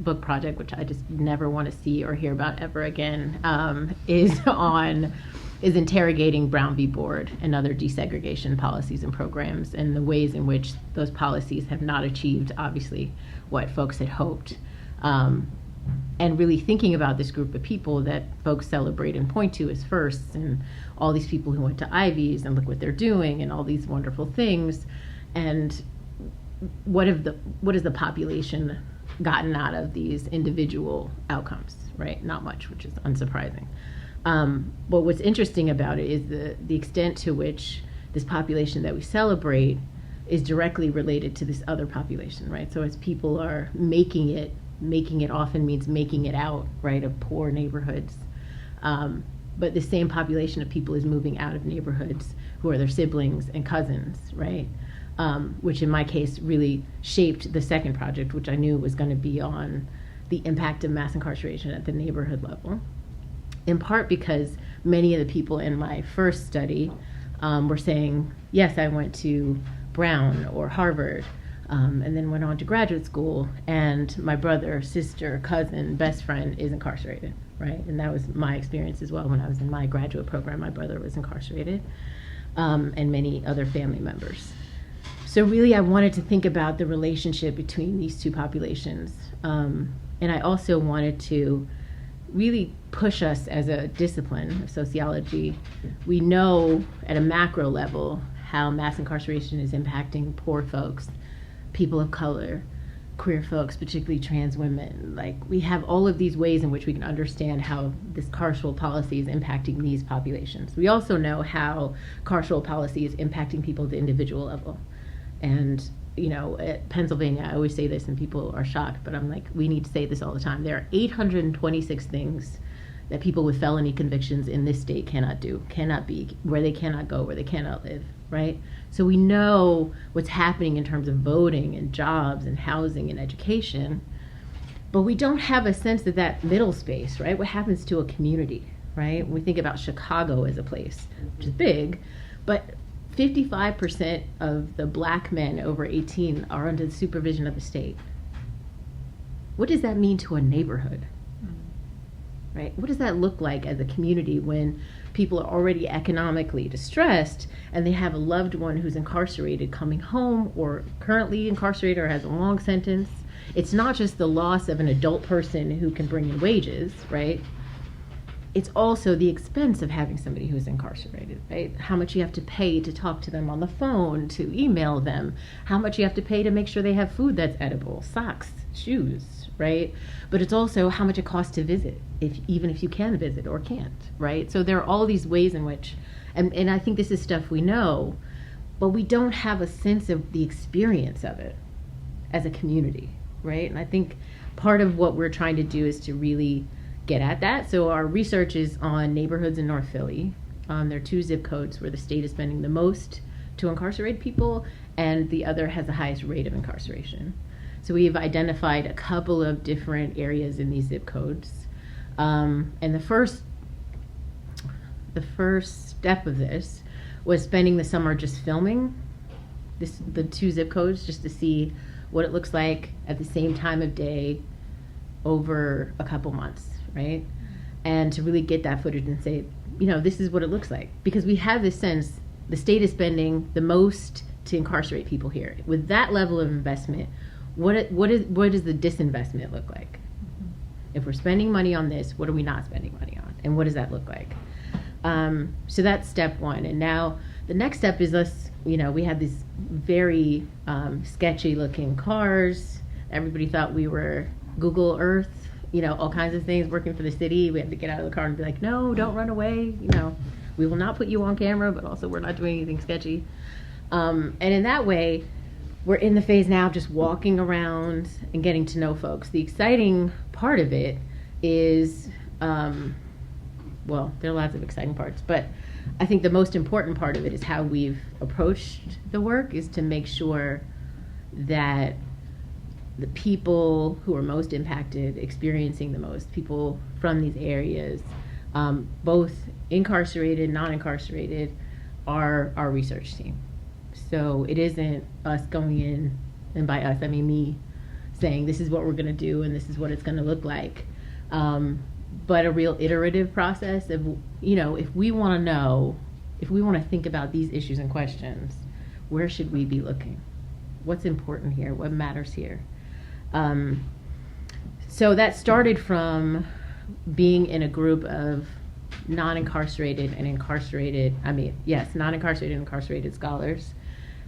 book project, which I just never want to see or hear about ever again, is interrogating Brown v. Board and other desegregation policies and programs, and the ways in which those policies have not achieved, obviously, what folks had hoped. And really thinking about this group of people that folks celebrate and point to as firsts, and all these people who went to Ivies and look what they're doing and all these wonderful things, and what has the population gotten out of these individual outcomes, right? Not much, which is unsurprising. But what's interesting about it is the extent to which this population that we celebrate is directly related to this other population, right? So as people are making it often means making it out, right, of poor neighborhoods. But the same population of people is moving out of neighborhoods who are their siblings and cousins, right? Which in my case really shaped the second project, which I knew was going to be on the impact of mass incarceration at the neighborhood level. In part because many of the people in my first study were saying, yes, I went to Brown or Harvard, and then went on to graduate school, and my brother, sister, cousin, best friend is incarcerated, right? And that was my experience as well. When I was in my graduate program, my brother was incarcerated, and many other family members. So really I wanted to think about the relationship between these two populations. And I also wanted to really push us as a discipline of sociology. We know at a macro level how mass incarceration is impacting poor folks, people of color, queer folks, particularly trans women. Like, we have all of these ways in which we can understand how this carceral policy is impacting these populations. We also know how carceral policy is impacting people at the individual level. And, at Pennsylvania, I always say this and people are shocked, but I'm like, we need to say this all the time. There are 826 things that people with felony convictions in this state cannot do, cannot be, where they cannot go, where they cannot live, right? So we know what's happening in terms of voting and jobs and housing and education, but we don't have a sense of that middle space, right? What happens to a community, right? We think about Chicago as a place, which is big, but 55% of the Black men over 18 are under the supervision of the state. What does that mean to a neighborhood? Right? What does that look like as a community when people are already economically distressed and they have a loved one who's incarcerated coming home, or currently incarcerated or has a long sentence? It's not just the loss of an adult person who can bring in wages, right? It's also the expense of having somebody who's incarcerated, right? How much you have to pay to talk to them on the phone, to email them, how much you have to pay to make sure they have food that's edible, socks, shoes, right? But it's also how much it costs to visit, even if you can visit or can't, right? So there are all these ways in which, and I think this is stuff we know, but we don't have a sense of the experience of it as a community, right? And I think part of what we're trying to do is to really get at that. So our research is on neighborhoods in North Philly. There are 2 zip codes where the state is spending the most to incarcerate people, and the other has the highest rate of incarceration. So we've identified a couple of different areas in these zip codes. And the first step of this was spending the summer just filming the 2 zip codes, just to see what it looks like at the same time of day over a couple months, right? And to really get that footage and say, this is what it looks like. Because we have this sense the state is spending the most to incarcerate people here. With that level of investment, what does the disinvestment look like? If we're spending money on this, what are we not spending money on? And what does that look like? So that's step 1. And now the next step is us, we had these very sketchy looking cars. Everybody thought we were Google Earth, all kinds of things working for the city. We had to get out of the car and be like, no, don't run away. We will not put you on camera, but also we're not doing anything sketchy. And in that way, we're in the phase now of just walking around and getting to know folks. The exciting part of it is, there are lots of exciting parts, but I think the most important part of it is how we've approached the work, is to make sure that the people who are most impacted, experiencing the most, people from these areas, both incarcerated, non-incarcerated, are our research team. So it isn't us going in, and by us I mean me, saying this is what we're going to do and this is what it's going to look like, but a real iterative process of, if we want to think about these issues and questions, where should we be looking? What's important here? What matters here? So that started from being in a group of non-incarcerated and incarcerated, non-incarcerated and incarcerated scholars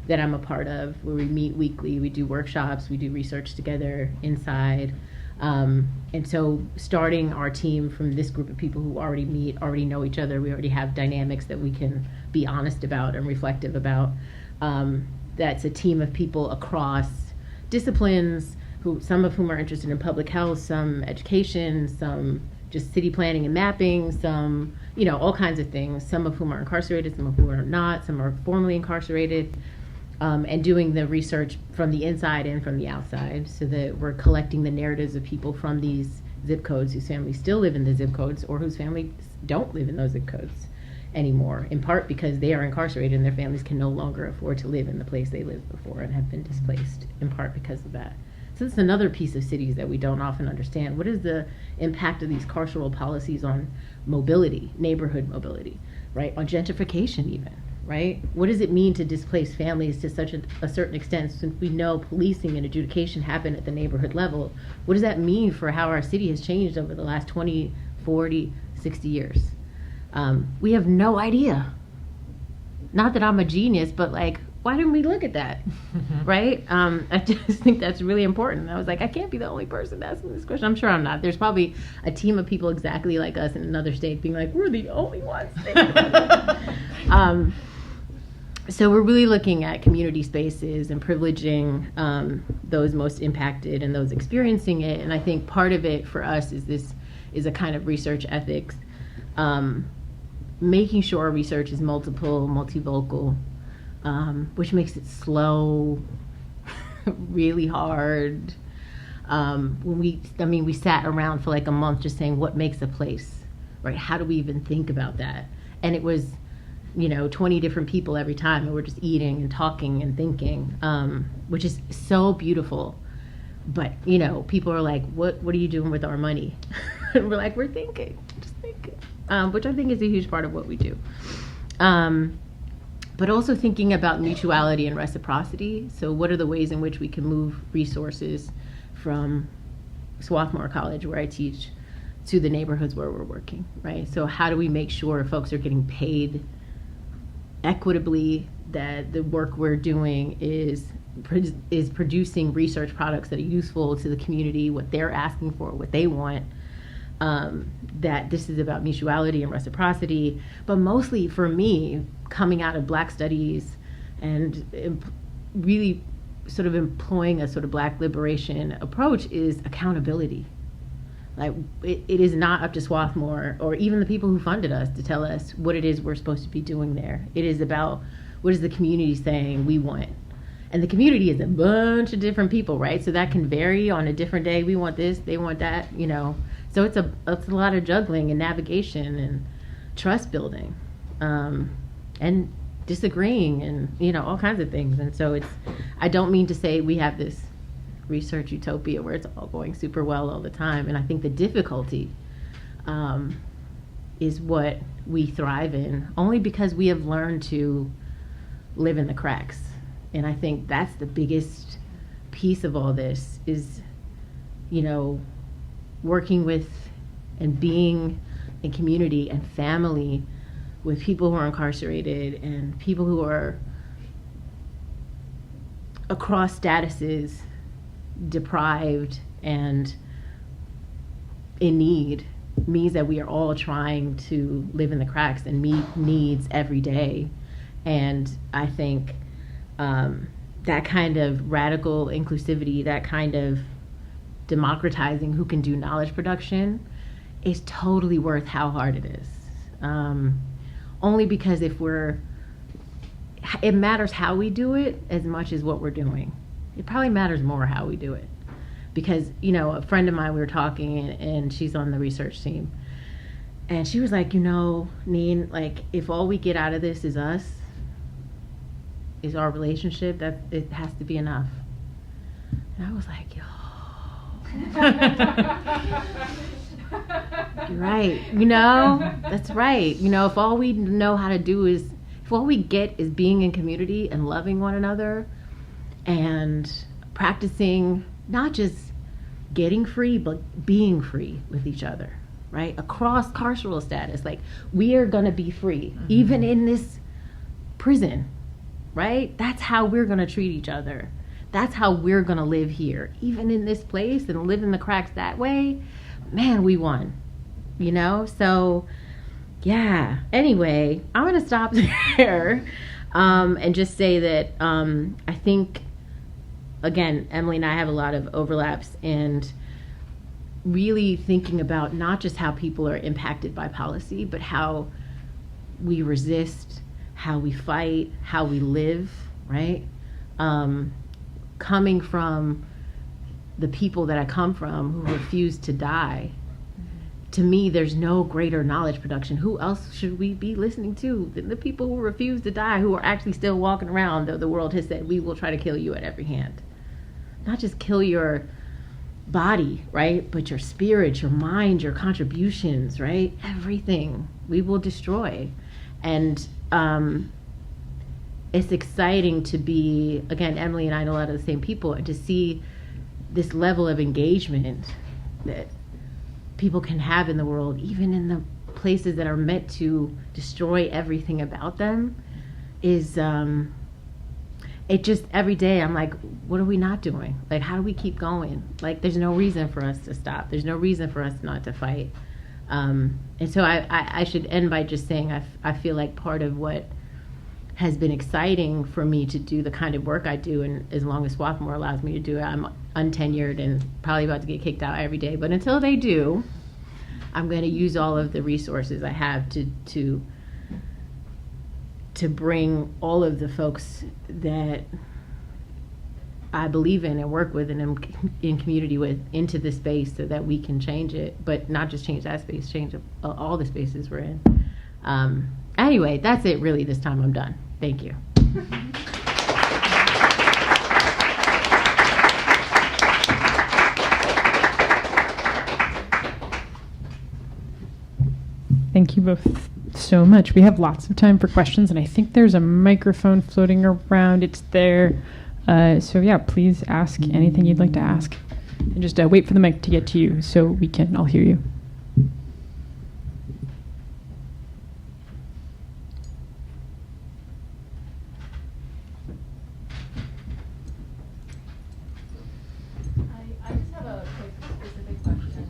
that I'm a part of, where we meet weekly, we do workshops, we do research together inside. And so starting our team from this group of people who already meet, already know each other, we already have dynamics that we can be honest about and reflective about. That's a team of people across disciplines, some of whom are interested in public health, some education, some just city planning and mapping, some, all kinds of things, some of whom are incarcerated, some of whom are not, some are formally incarcerated, and doing the research from the inside and from the outside, so that we're collecting the narratives of people from these zip codes whose families still live in the zip codes or whose families don't live in those zip codes anymore, in part because they are incarcerated and their families can no longer afford to live in the place they lived before and have been displaced, in part because of that. So it's another piece of cities that we don't often understand. What is the impact of these carceral policies on mobility, neighborhood mobility, right? On gentrification even, right? What does it mean to displace families to such a certain extent, since we know policing and adjudication happen at the neighborhood level? What does that mean for how our city has changed over the last 20, 40, 60 years? We have no idea. Not that I'm a genius, but why didn't we look at that, right? I just think that's really important. I was like, I can't be the only person asking this question. I'm sure I'm not. There's probably a team of people exactly like us in another state being like, we're the only ones. So we're really looking at community spaces and privileging those most impacted and those experiencing it. And I think part of it for us is a kind of research ethics, making sure our research is multivocal, which makes it slow, really hard. We sat around for a month just saying, what makes a place, right? How do we even think about that? And it was, 20 different people every time, and we're just eating and talking and thinking, which is so beautiful. But, people are like, what are you doing with our money? And we're like, we're thinking, just thinking, which I think is a huge part of what we do. But also thinking about mutuality and reciprocity. So what are the ways in which we can move resources from Swarthmore College, where I teach, to the neighborhoods where we're working, right? So how do we make sure folks are getting paid equitably, that the work we're doing is producing research products that are useful to the community, what they're asking for, what they want, that this is about mutuality and reciprocity. But mostly for me, coming out of Black studies and really sort of employing a sort of Black liberation approach, is accountability. It is not up to Swarthmore or even the people who funded us to tell us what it is we're supposed to be doing there. It is about, what is the community saying we want? And the community is a bunch of different people, right? So that can vary on a different day. We want this, they want that, So it's a lot of juggling and navigation and trust building, and disagreeing and, all kinds of things. And so I don't mean to say we have this research utopia where it's all going super well all the time. And I think the difficulty is what we thrive in, only because we have learned to live in the cracks. And I think that's the biggest piece of all this is, working with and being in community and family with people who are incarcerated and people who are across statuses, deprived and in need, means that we are all trying to live in the cracks and meet needs every day. And I think that kind of radical inclusivity, that kind of democratizing who can do knowledge production is totally worth how hard it is. Only because it matters how we do it as much as what we're doing. It probably matters more how we do it. Because, a friend of mine, we were talking and she's on the research team. And she was like, Neen, like if all we get out of this is us, is our relationship, that it has to be enough. And I was like, yo. You're right. That's right. If all we know how to do if all we get is being in community and loving one another and practicing not just getting free, but being free with each other, right? Across carceral status. Like, we are going to be free, even in this prison, right? That's how we're going to treat each other. That's how we're going to live here, even in this place, and live in the cracks that way. Man, we won, So, yeah. Anyway, I'm going to stop there and just say that I think, again, Emily and I have a lot of overlaps, and really thinking about not just how people are impacted by policy, but how we resist, how we fight, how we live, right? Coming from the people that I come from who refuse to die, to me, there's no greater knowledge production. Who else should we be listening to than the people who refuse to die, who are actually still walking around, though the world has said, we will try to kill you at every hand. Not just kill your body, right? But your spirit, your mind, your contributions, right? Everything we will destroy. And it's exciting to be, again, Emily and I know a lot of the same people, and to see this level of engagement that people can have in the world, even in the places that are meant to destroy everything about them, is it just, every day I'm like, what are we not doing? Like, how do we keep going? Like, there's no reason for us to stop. There's no reason for us not to fight. And so I should end by just saying I feel like part of what has been exciting for me to do the kind of work I do, and as long as Swarthmore allows me to do it, I'm untenured and probably about to get kicked out every day. But until they do, I'm going to use all of the resources I have to bring all of the folks that I believe in and work with and am in community with into the space, so that we can change it, but not just change that space, change all the spaces we're in. Anyway, that's it really this time. I'm done. Thank you. Thank you both so much. We have lots of time for questions, and I think there's a microphone floating around. It's there. So yeah, please ask anything you'd like to ask. And just wait for the mic to get to you so we can all hear you. I just have a quick specific question.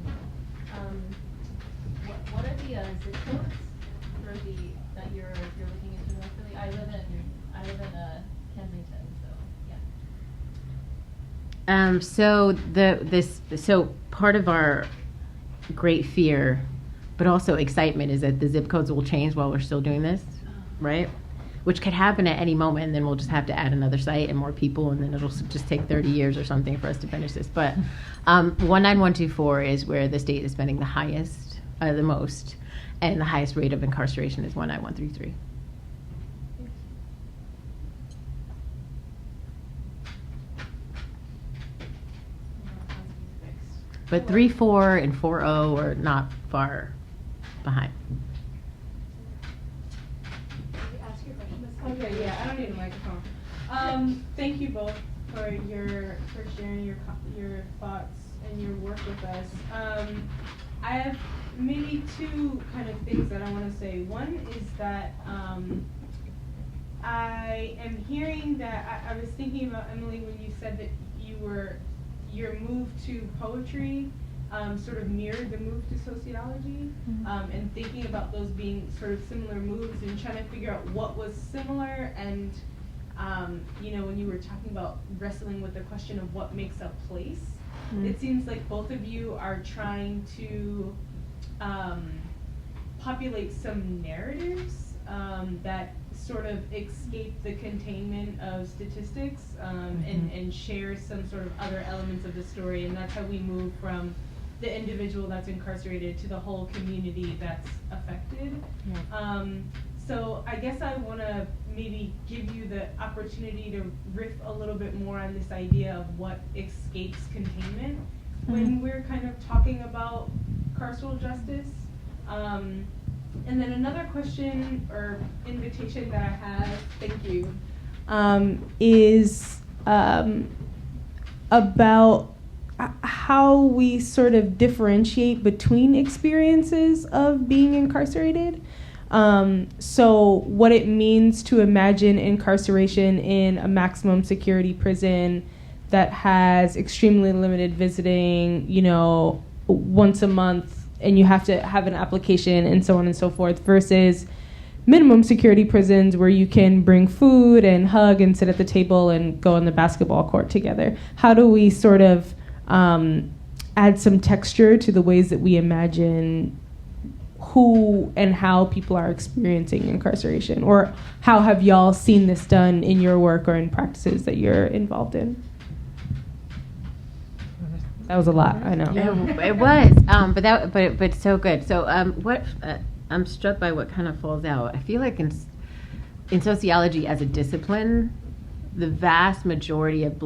What are the zip codes for that you're looking into mostly? I live in Kensington, so yeah. So part of our great fear, but also excitement, is that the zip codes will change while we're still doing this, right? which could happen at any moment, and then we'll just have to add another site and more people, and then it'll just take 30 years or something for us to finish this. But 19124 is where the state is spending the most, and the highest rate of incarceration is 19133. But 3.4 and 4.0 are not far behind. Ask your question. Okay, yeah, I don't need a microphone. Thank you both for sharing your thoughts and your work with us. I have maybe two kind of things that I want to say. One is that I am hearing that I was thinking about, Emily, when you said that your move to poetry sort of mirrored the move to sociology, and thinking about those being sort of similar moves and trying to figure out what was similar. And when you were talking about wrestling with the question of what makes a place, it seems like both of you are trying to populate some narratives that sort of escape the containment of statistics, and share some sort of other elements of the story. And that's how we move from the individual that's incarcerated to the whole community that's affected. So I guess I want to maybe give you the opportunity to riff a little bit more on this idea of what escapes containment when we're kind of talking about carceral justice. And then another question or invitation that I have, thank you, is about how we sort of differentiate between experiences of being incarcerated. So what it means to imagine incarceration in a maximum security prison that has extremely limited visiting, once a month, and you have to have an application and so on and so forth, versus minimum security prisons where you can bring food and hug and sit at the table and go on the basketball court together. How do we sort of add some texture to the ways that we imagine who and how people are experiencing incarceration? Or how have y'all seen this done in your work or in practices that you're involved in? That was a lot, I know. It was, but so good. So I'm struck by what kind of falls out. I feel like in sociology as a discipline, the vast majority of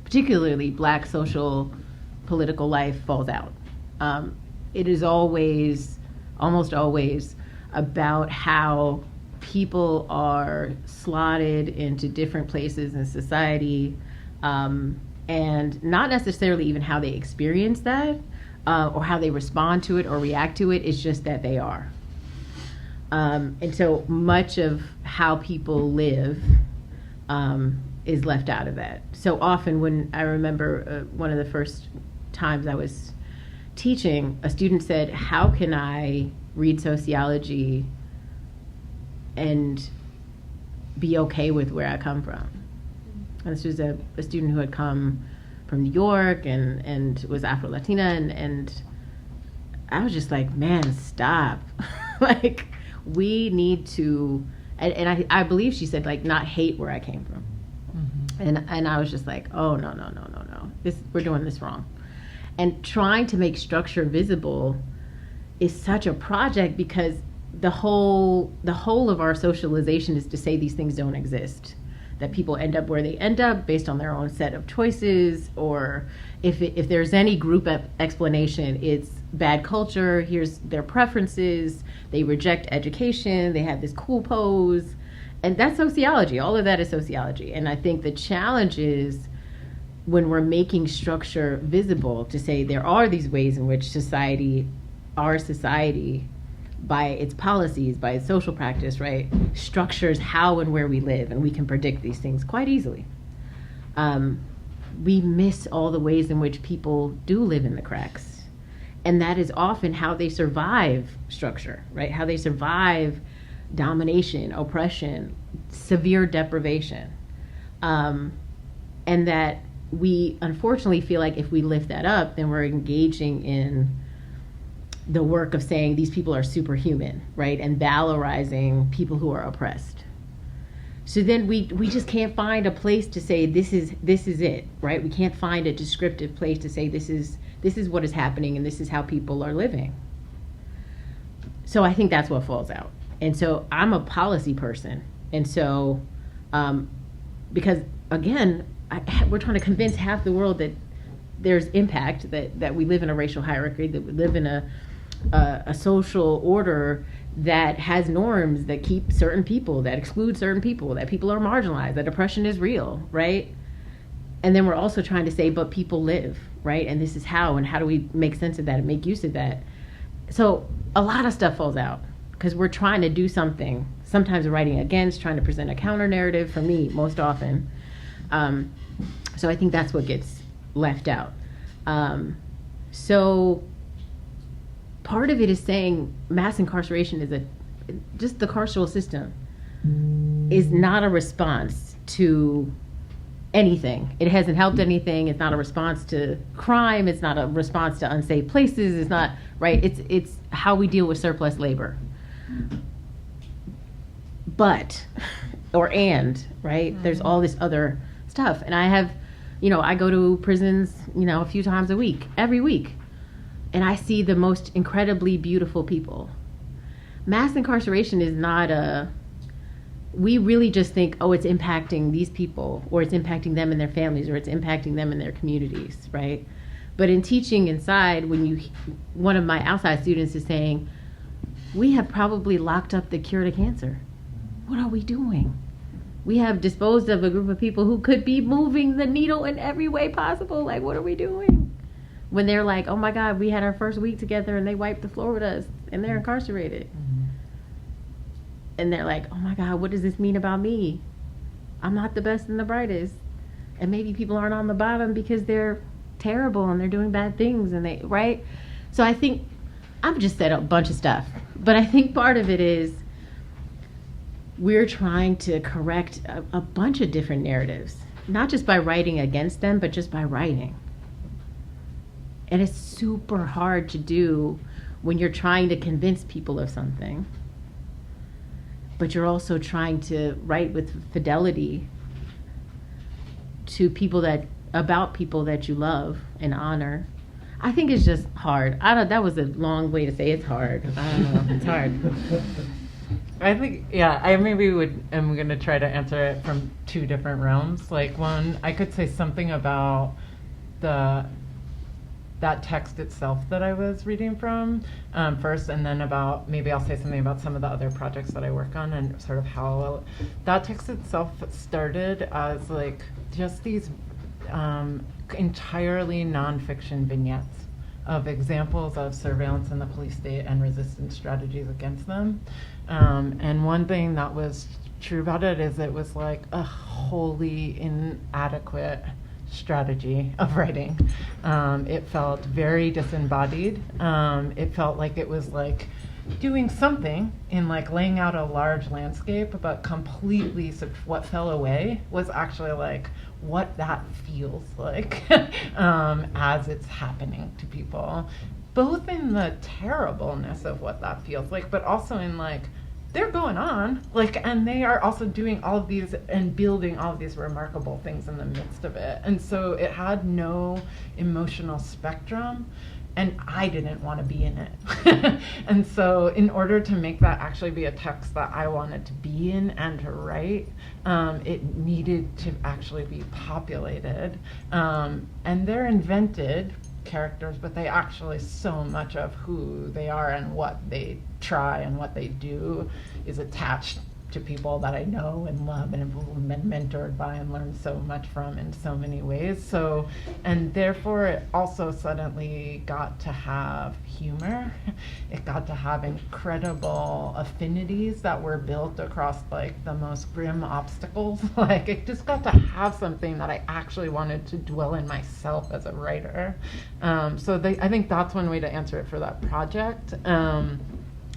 particularly Black social political life falls out. It is almost always about how people are slotted into different places in society, and not necessarily even how they experience that, or how they respond to it or react to it. It's just that they are. And so much of how people live is left out of that. So often when I remember one of the first times I was teaching, a student said, how can I read sociology and be okay with where I come from? And this was a student who had come from New York and was Afro-Latina, and I was just like, man, stop. Like, we need to, and I believe she said, like, not hate where I came from. And I was just like, oh, no. We're doing this wrong. And trying to make structure visible is such a project, because the whole of our socialization is to say these things don't exist, that people end up where they end up based on their own set of choices, or if there's any group explanation, it's bad culture, here's their preferences, they reject education, they have this cool pose, and that's sociology. All of that is sociology. And I think the challenge is when we're making structure visible, to say there are these ways in which our society, by its policies, by its social practice, right, structures how and where we live, and we can predict these things quite easily. We miss all the ways in which people do live in the cracks. And that is often how they survive structure, right? How they survive domination, oppression, severe deprivation. And that we unfortunately feel like if we lift that up, then we're engaging in the work of saying these people are superhuman, right? And valorizing people who are oppressed. So then we just can't find a place to say this is it, right? We can't find a descriptive place to say this is what is happening and this is how people are living. So I think that's what falls out. And so I'm a policy person. And so, because again, we're trying to convince half the world that there's impact, that we live in a racial hierarchy, that we live in a social order that has norms that keep certain people, that exclude certain people, that people are marginalized, that oppression is real, right? And then we're also trying to say, but people live, right? And this is how, and how do we make sense of that and make use of that? So a lot of stuff falls out because we're trying to do something, sometimes writing against, trying to present a counter narrative, for me, most often. So I think that's what gets left out. So part of it is saying mass incarceration is just the carceral system is not a response to anything. It hasn't helped anything. It's not a response to crime. It's not a response to unsafe places. It's not, right? It's how we deal with surplus labor. But, right? There's all this other stuff. And I have, I go to prisons, a few times a week, every week. And I see the most incredibly beautiful people. Mass incarceration is not we really just think, oh, it's impacting these people, or it's impacting them and their families, or it's impacting them and their communities, right? But in teaching inside, one of my outside students is saying, we have probably locked up the cure to cancer. What are we doing? We have disposed of a group of people who could be moving the needle in every way possible. Like, what are we doing? When they're like, oh my God, we had our first week together and they wiped the floor with us and they're incarcerated. Mm-hmm. And they're like, oh my God, what does this mean about me? I'm not the best and the brightest. And maybe people aren't on the bottom because they're terrible and they're doing bad things and right? So I think, I've just said a bunch of stuff, but I think part of it is we're trying to correct a bunch of different narratives, not just by writing against them, but just by writing. And it's super hard to do when you're trying to convince people of something, but you're also trying to write with fidelity to about people that you love and honor. I think it's just hard. That was a long way to say it's hard. I don't know. It's hard. I think, I'm going to try to answer it from two different realms. Like, one, I could say something about that text itself that I was reading from first, and then maybe I'll say something about some of the other projects that I work on and sort of how that text itself started as like just these entirely nonfiction vignettes of examples of surveillance in the police state and resistance strategies against them. And one thing that was true about it is it was like a wholly inadequate strategy of writing. It felt very disembodied. It felt like it was like doing something in like laying out a large landscape, but completely what fell away was actually like what that feels like as it's happening to people, both in the terribleness of what that feels like, but also in like they're going on, like, and they are also doing all of these and building all of these remarkable things in the midst of it. And so it had no emotional spectrum, and I didn't want to be in it. And so in order to make that actually be a text that I wanted to be in and to write, it needed to actually be populated. And they're invented characters, but they actually, so much of who they are and what they try and what they do is attached to people that I know and love and have been mentored by and learned so much from in so many ways. So, and therefore it also suddenly got to have humor. It got to have incredible affinities that were built across like the most grim obstacles. Like it just got to have something that I actually wanted to dwell in myself as a writer. I think that's one way to answer it for that project.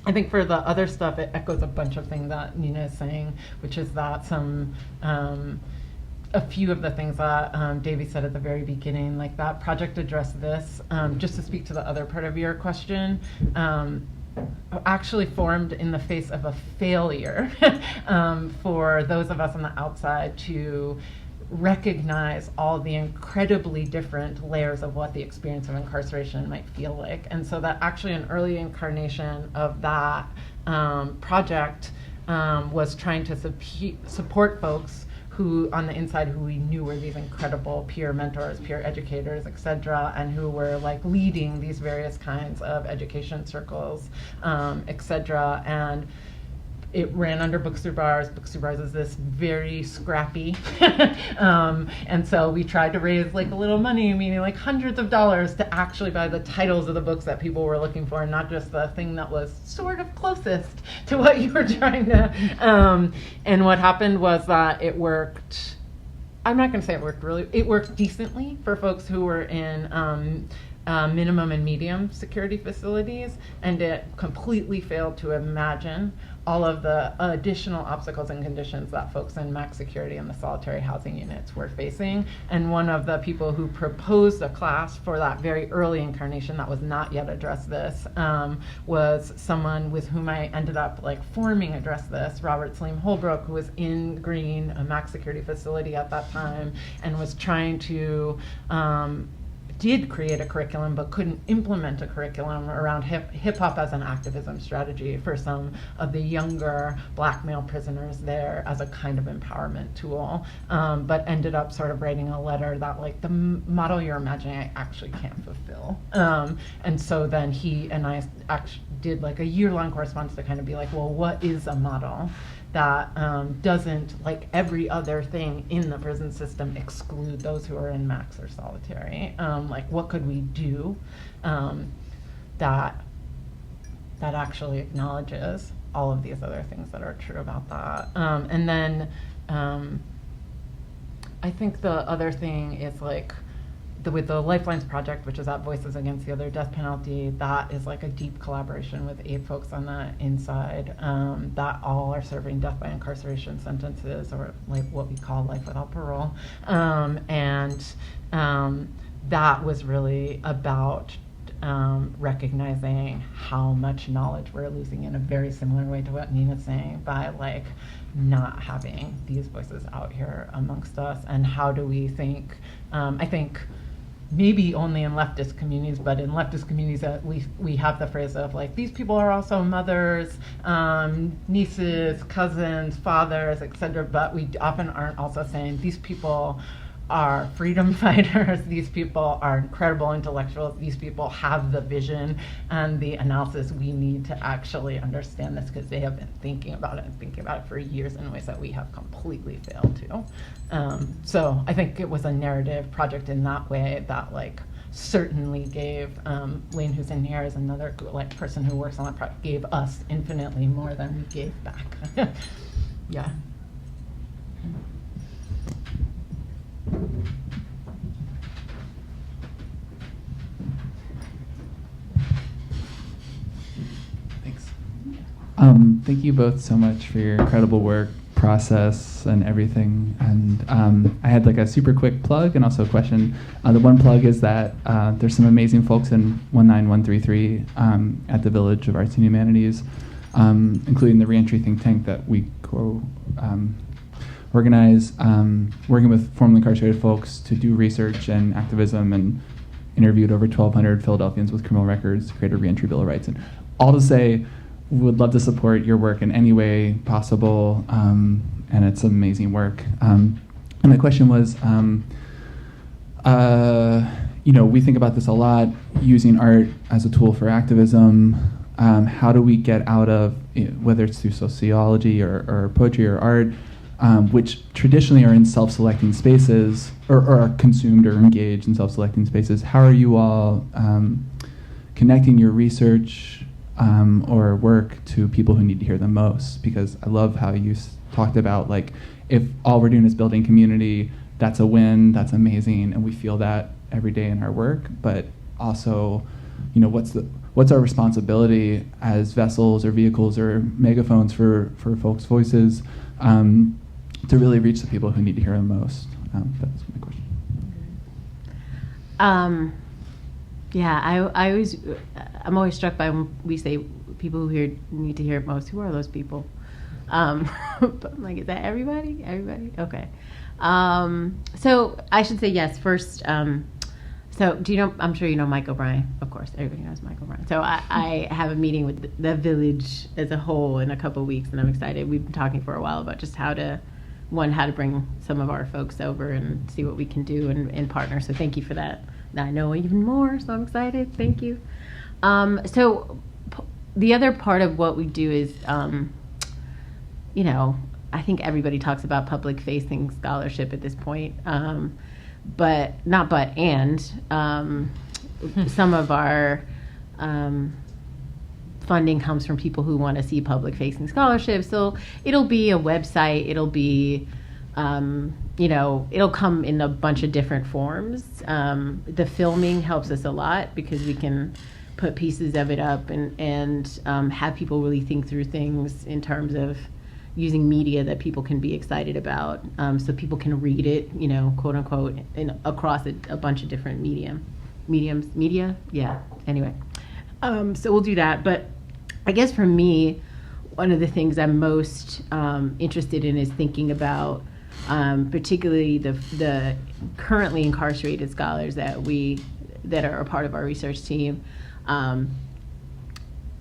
I think for the other stuff, it echoes a bunch of things that Nina is saying, which is that a few of the things that Davy said at the very beginning, like that project addressed this, just to speak to the other part of your question, actually formed in the face of a failure for those of us on the outside to recognize all the incredibly different layers of what the experience of incarceration might feel like. And so that actually an early incarnation of that project was trying to support folks who on the inside who we knew were these incredible peer mentors, peer educators, et cetera, and who were like leading these various kinds of education circles, et cetera. And it ran under Books Through Bars. Books Through Bars is this very scrappy. And so we tried to raise like a little money, meaning like hundreds of dollars to actually buy the titles of the books that people were looking for, and not just the thing that was sort of closest to what you were trying to. And what happened was that it worked. I'm not going to say it worked really. It worked decently for folks who were in minimum and medium security facilities, and it completely failed to imagine all of the additional obstacles and conditions that folks in max security and the solitary housing units were facing. And one of the people who proposed a class for that very early incarnation that was not yet Address This was someone with whom I ended up like forming Address This, Robert Saleem Holbrook, who was in Green, a max security facility at that time, and was trying to did create a curriculum but couldn't implement a curriculum around hip hop as an activism strategy for some of the younger black male prisoners there as a kind of empowerment tool, but ended up sort of writing a letter that like the model you're imagining I actually can't fulfill. And so then he and I actually did like a year-long correspondence to kind of be like, well, what is a model that doesn't, like every other thing in the prison system, exclude those who are in max or solitary? Like, what could we do that actually acknowledges all of these other things that are true about that? And then I think the other thing is like, with the Lifelines Project, which is at Voices Against the Other Death Penalty, that is like a deep collaboration with 8 folks on the inside that all are serving death by incarceration sentences, or like what we call life without parole. And that was really about recognizing how much knowledge we're losing in a very similar way to what Nina's saying by like not having these voices out here amongst us. And how do we think, I think maybe only in leftist communities, but in leftist communities we have the phrase of like, these people are also mothers, nieces, cousins, fathers, etc. But we often aren't also saying these people are freedom fighters, these people are incredible intellectuals, these people have the vision and the analysis we need to actually understand this, because they have been thinking about it for years in ways that we have completely failed to. So I think it was a narrative project in that way that like certainly gave Lane, who's in here, is another like person who works on that project, gave us infinitely more than we gave back. Yeah. Thanks. Thank you both so much for your incredible work, process, and everything. And I had like a super quick plug and also a question. The one plug is that there's some amazing folks in 19133 at the Village of Arts and Humanities, including the Reentry Think Tank that we organize, working with formerly incarcerated folks to do research and activism, and interviewed over 1,200 Philadelphians with criminal records to create a reentry Bill of Rights. And all to say, would love to support your work in any way possible, and it's amazing work. And my question was, we think about this a lot, using art as a tool for activism. How do we get out of, whether it's through sociology or poetry or art, which traditionally are in self-selecting spaces, or are consumed or engaged in self-selecting spaces? How are you all connecting your research or work to people who need to hear them most? Because I love how you talked about, like, if all we're doing is building community, that's a win, that's amazing, and we feel that every day in our work. But also, what's our responsibility as vessels or vehicles or megaphones for folks' voices, to really reach the people who need to hear them most? That's my question. Yeah, I'm always struck by when we say people who need to hear it most. Who are those people? But I'm like, is that everybody? Everybody? Okay. So I should say yes. First, so do you know, I'm sure you know Mike O'Brien. Of course, everybody knows Mike O'Brien. So I have a meeting with the village as a whole in a couple of weeks, and I'm excited. We've been talking for a while about just how to bring some of our folks over and see what we can do and partner. So thank you for that. Now I know even more, so I'm excited. Thank you. So the other part of what we do is, you know, I think everybody talks about public-facing scholarship at this point, some of our funding comes from people who want to see public-facing scholarship. So it'll be a website, it'll be, you know, it'll come in a bunch of different forms. The filming helps us a lot because we can put pieces of it up and have people really think through things in terms of using media that people can be excited about, so people can read it, you know, quote unquote, across a bunch of different media. Yeah. Anyway, so we'll do that. But I guess for me, one of the things I'm most interested in is thinking about, particularly the currently incarcerated scholars that are a part of our research team,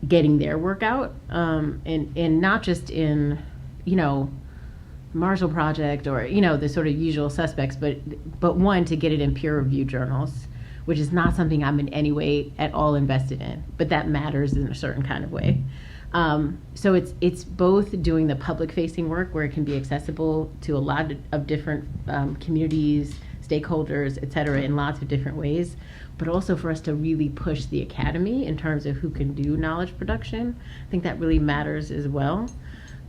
getting their work out, and not just in, you know, Marshall Project or, you know, the sort of usual suspects, but one, to get it in peer-reviewed journals, which is not something I'm in any way at all invested in, but that matters in a certain kind of way. So it's both doing the public-facing work where it can be accessible to a lot of different communities, stakeholders, et cetera, in lots of different ways, but also for us to really push the academy in terms of who can do knowledge production. I think that really matters as well.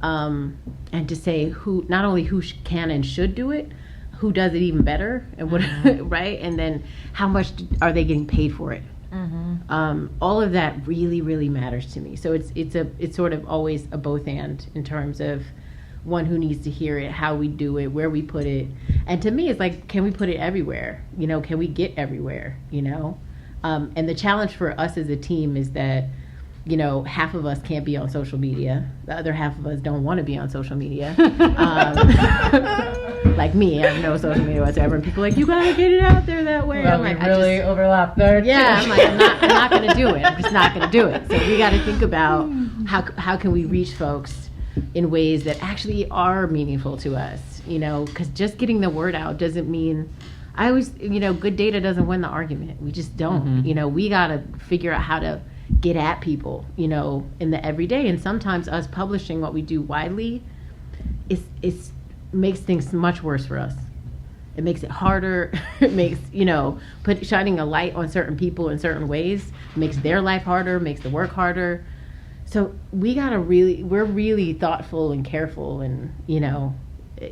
And to say not only who can and should do it, who does it even better, and what, right? And then how much are they getting paid for it? All of that really, really matters to me. So it's sort of always a both and in terms of one, who needs to hear it, how we do it, where we put it. And to me, it's like, can we put it everywhere? You know, can we get everywhere? You know, and the challenge for us as a team is that, you know, half of us can't be on social media. The other half of us don't want to be on social media. Like me, I have no social media whatsoever. And people are like, you gotta get it out there that way. Well, I'm like, we really overlap there. Yeah, I'm like, I'm not gonna do it. I'm just not gonna do it. So we got to think about how can we reach folks in ways that actually are meaningful to us. You know, because just getting the word out doesn't mean. I always, you know, good data doesn't win the argument. We just don't. You know, we got to figure out how to get at people, you know, in the everyday. And sometimes us publishing what we do widely is makes things much worse for us. It makes it harder. It makes, you know, shining a light on certain people in certain ways makes their life harder, makes the work harder. So we're really thoughtful and careful. And, you know,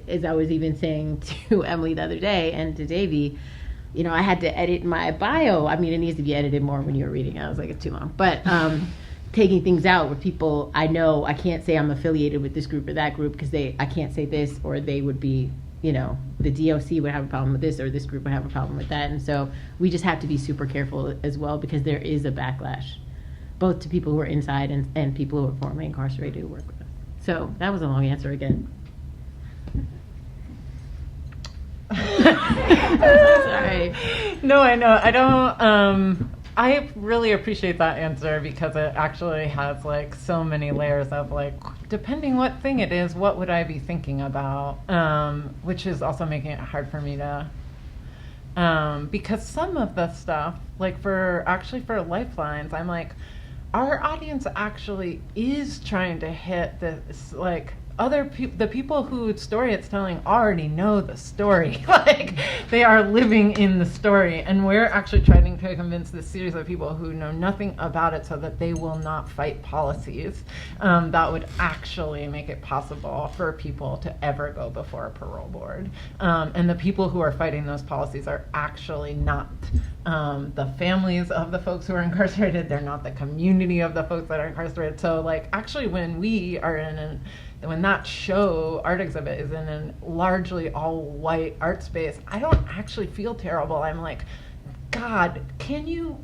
as I was even saying to Emily the other day and to Davy, you know, I had to edit my bio. I mean, it needs to be edited more when you were reading it. I was like, it's too long. But taking things out where people, I know I can't say I'm affiliated with this group or that group because I can't say this, or they would be, you know, the DOC would have a problem with this, or this group would have a problem with that. And so we just have to be super careful as well, because there is a backlash, both to people who are inside and people who are formerly incarcerated who work with us. So that was a long answer again. Sorry. No, I know. I don't. I really appreciate that answer because it actually has like so many layers of like, depending what thing it is, what would I be thinking about? Which is also making it hard for me to. Because some of the stuff, like for Lifelines, I'm like, our audience actually is trying to hit this like. The people whose story it's telling already know the story. Like, they are living in the story. And we're actually trying to convince this series of people who know nothing about it so that they will not fight policies that would actually make it possible for people to ever go before a parole board. And the people who are fighting those policies are actually not the families of the folks who are incarcerated. They're not the community of the folks that are incarcerated. So, like, actually when we are when that show, art exhibit, is in a largely all-white art space, I don't actually feel terrible. I'm like, God, can you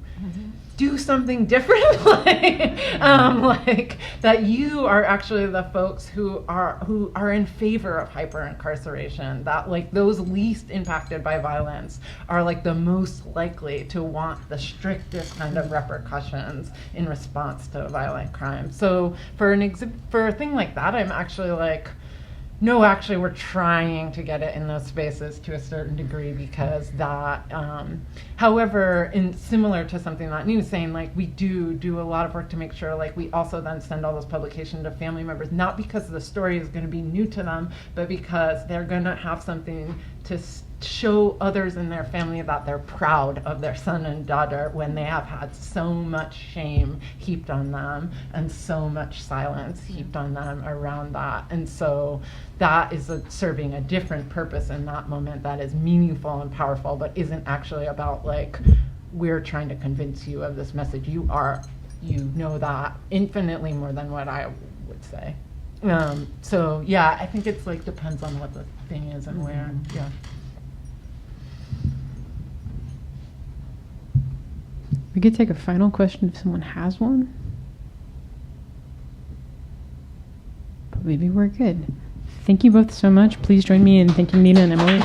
do something differently? Like that you are actually the folks who are in favor of hyper incarceration, that like those least impacted by violence are like the most likely to want the strictest kind of repercussions in response to violent crime. So for a thing like that, I'm actually like, no, actually, we're trying to get it in those spaces to a certain degree, because that, however, similar to something that Nina's saying, like we do a lot of work to make sure like we also then send all those publications to family members, not because the story is going to be new to them, but because they're going to have something to show others in their family that they're proud of their son and daughter when they have had so much shame heaped on them and so much silence heaped on them around that. And so that is serving a different purpose in that moment that is meaningful and powerful, but isn't actually about like, we're trying to convince you of this message. You know that infinitely more than what I would say. So yeah, I think it's like depends on what the thing is and where. Yeah. We could take a final question if someone has one. But maybe we're good. Thank you both so much. Please join me in thanking Nina and Emily.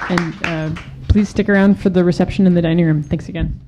And please stick around for the reception in the dining room. Thanks again.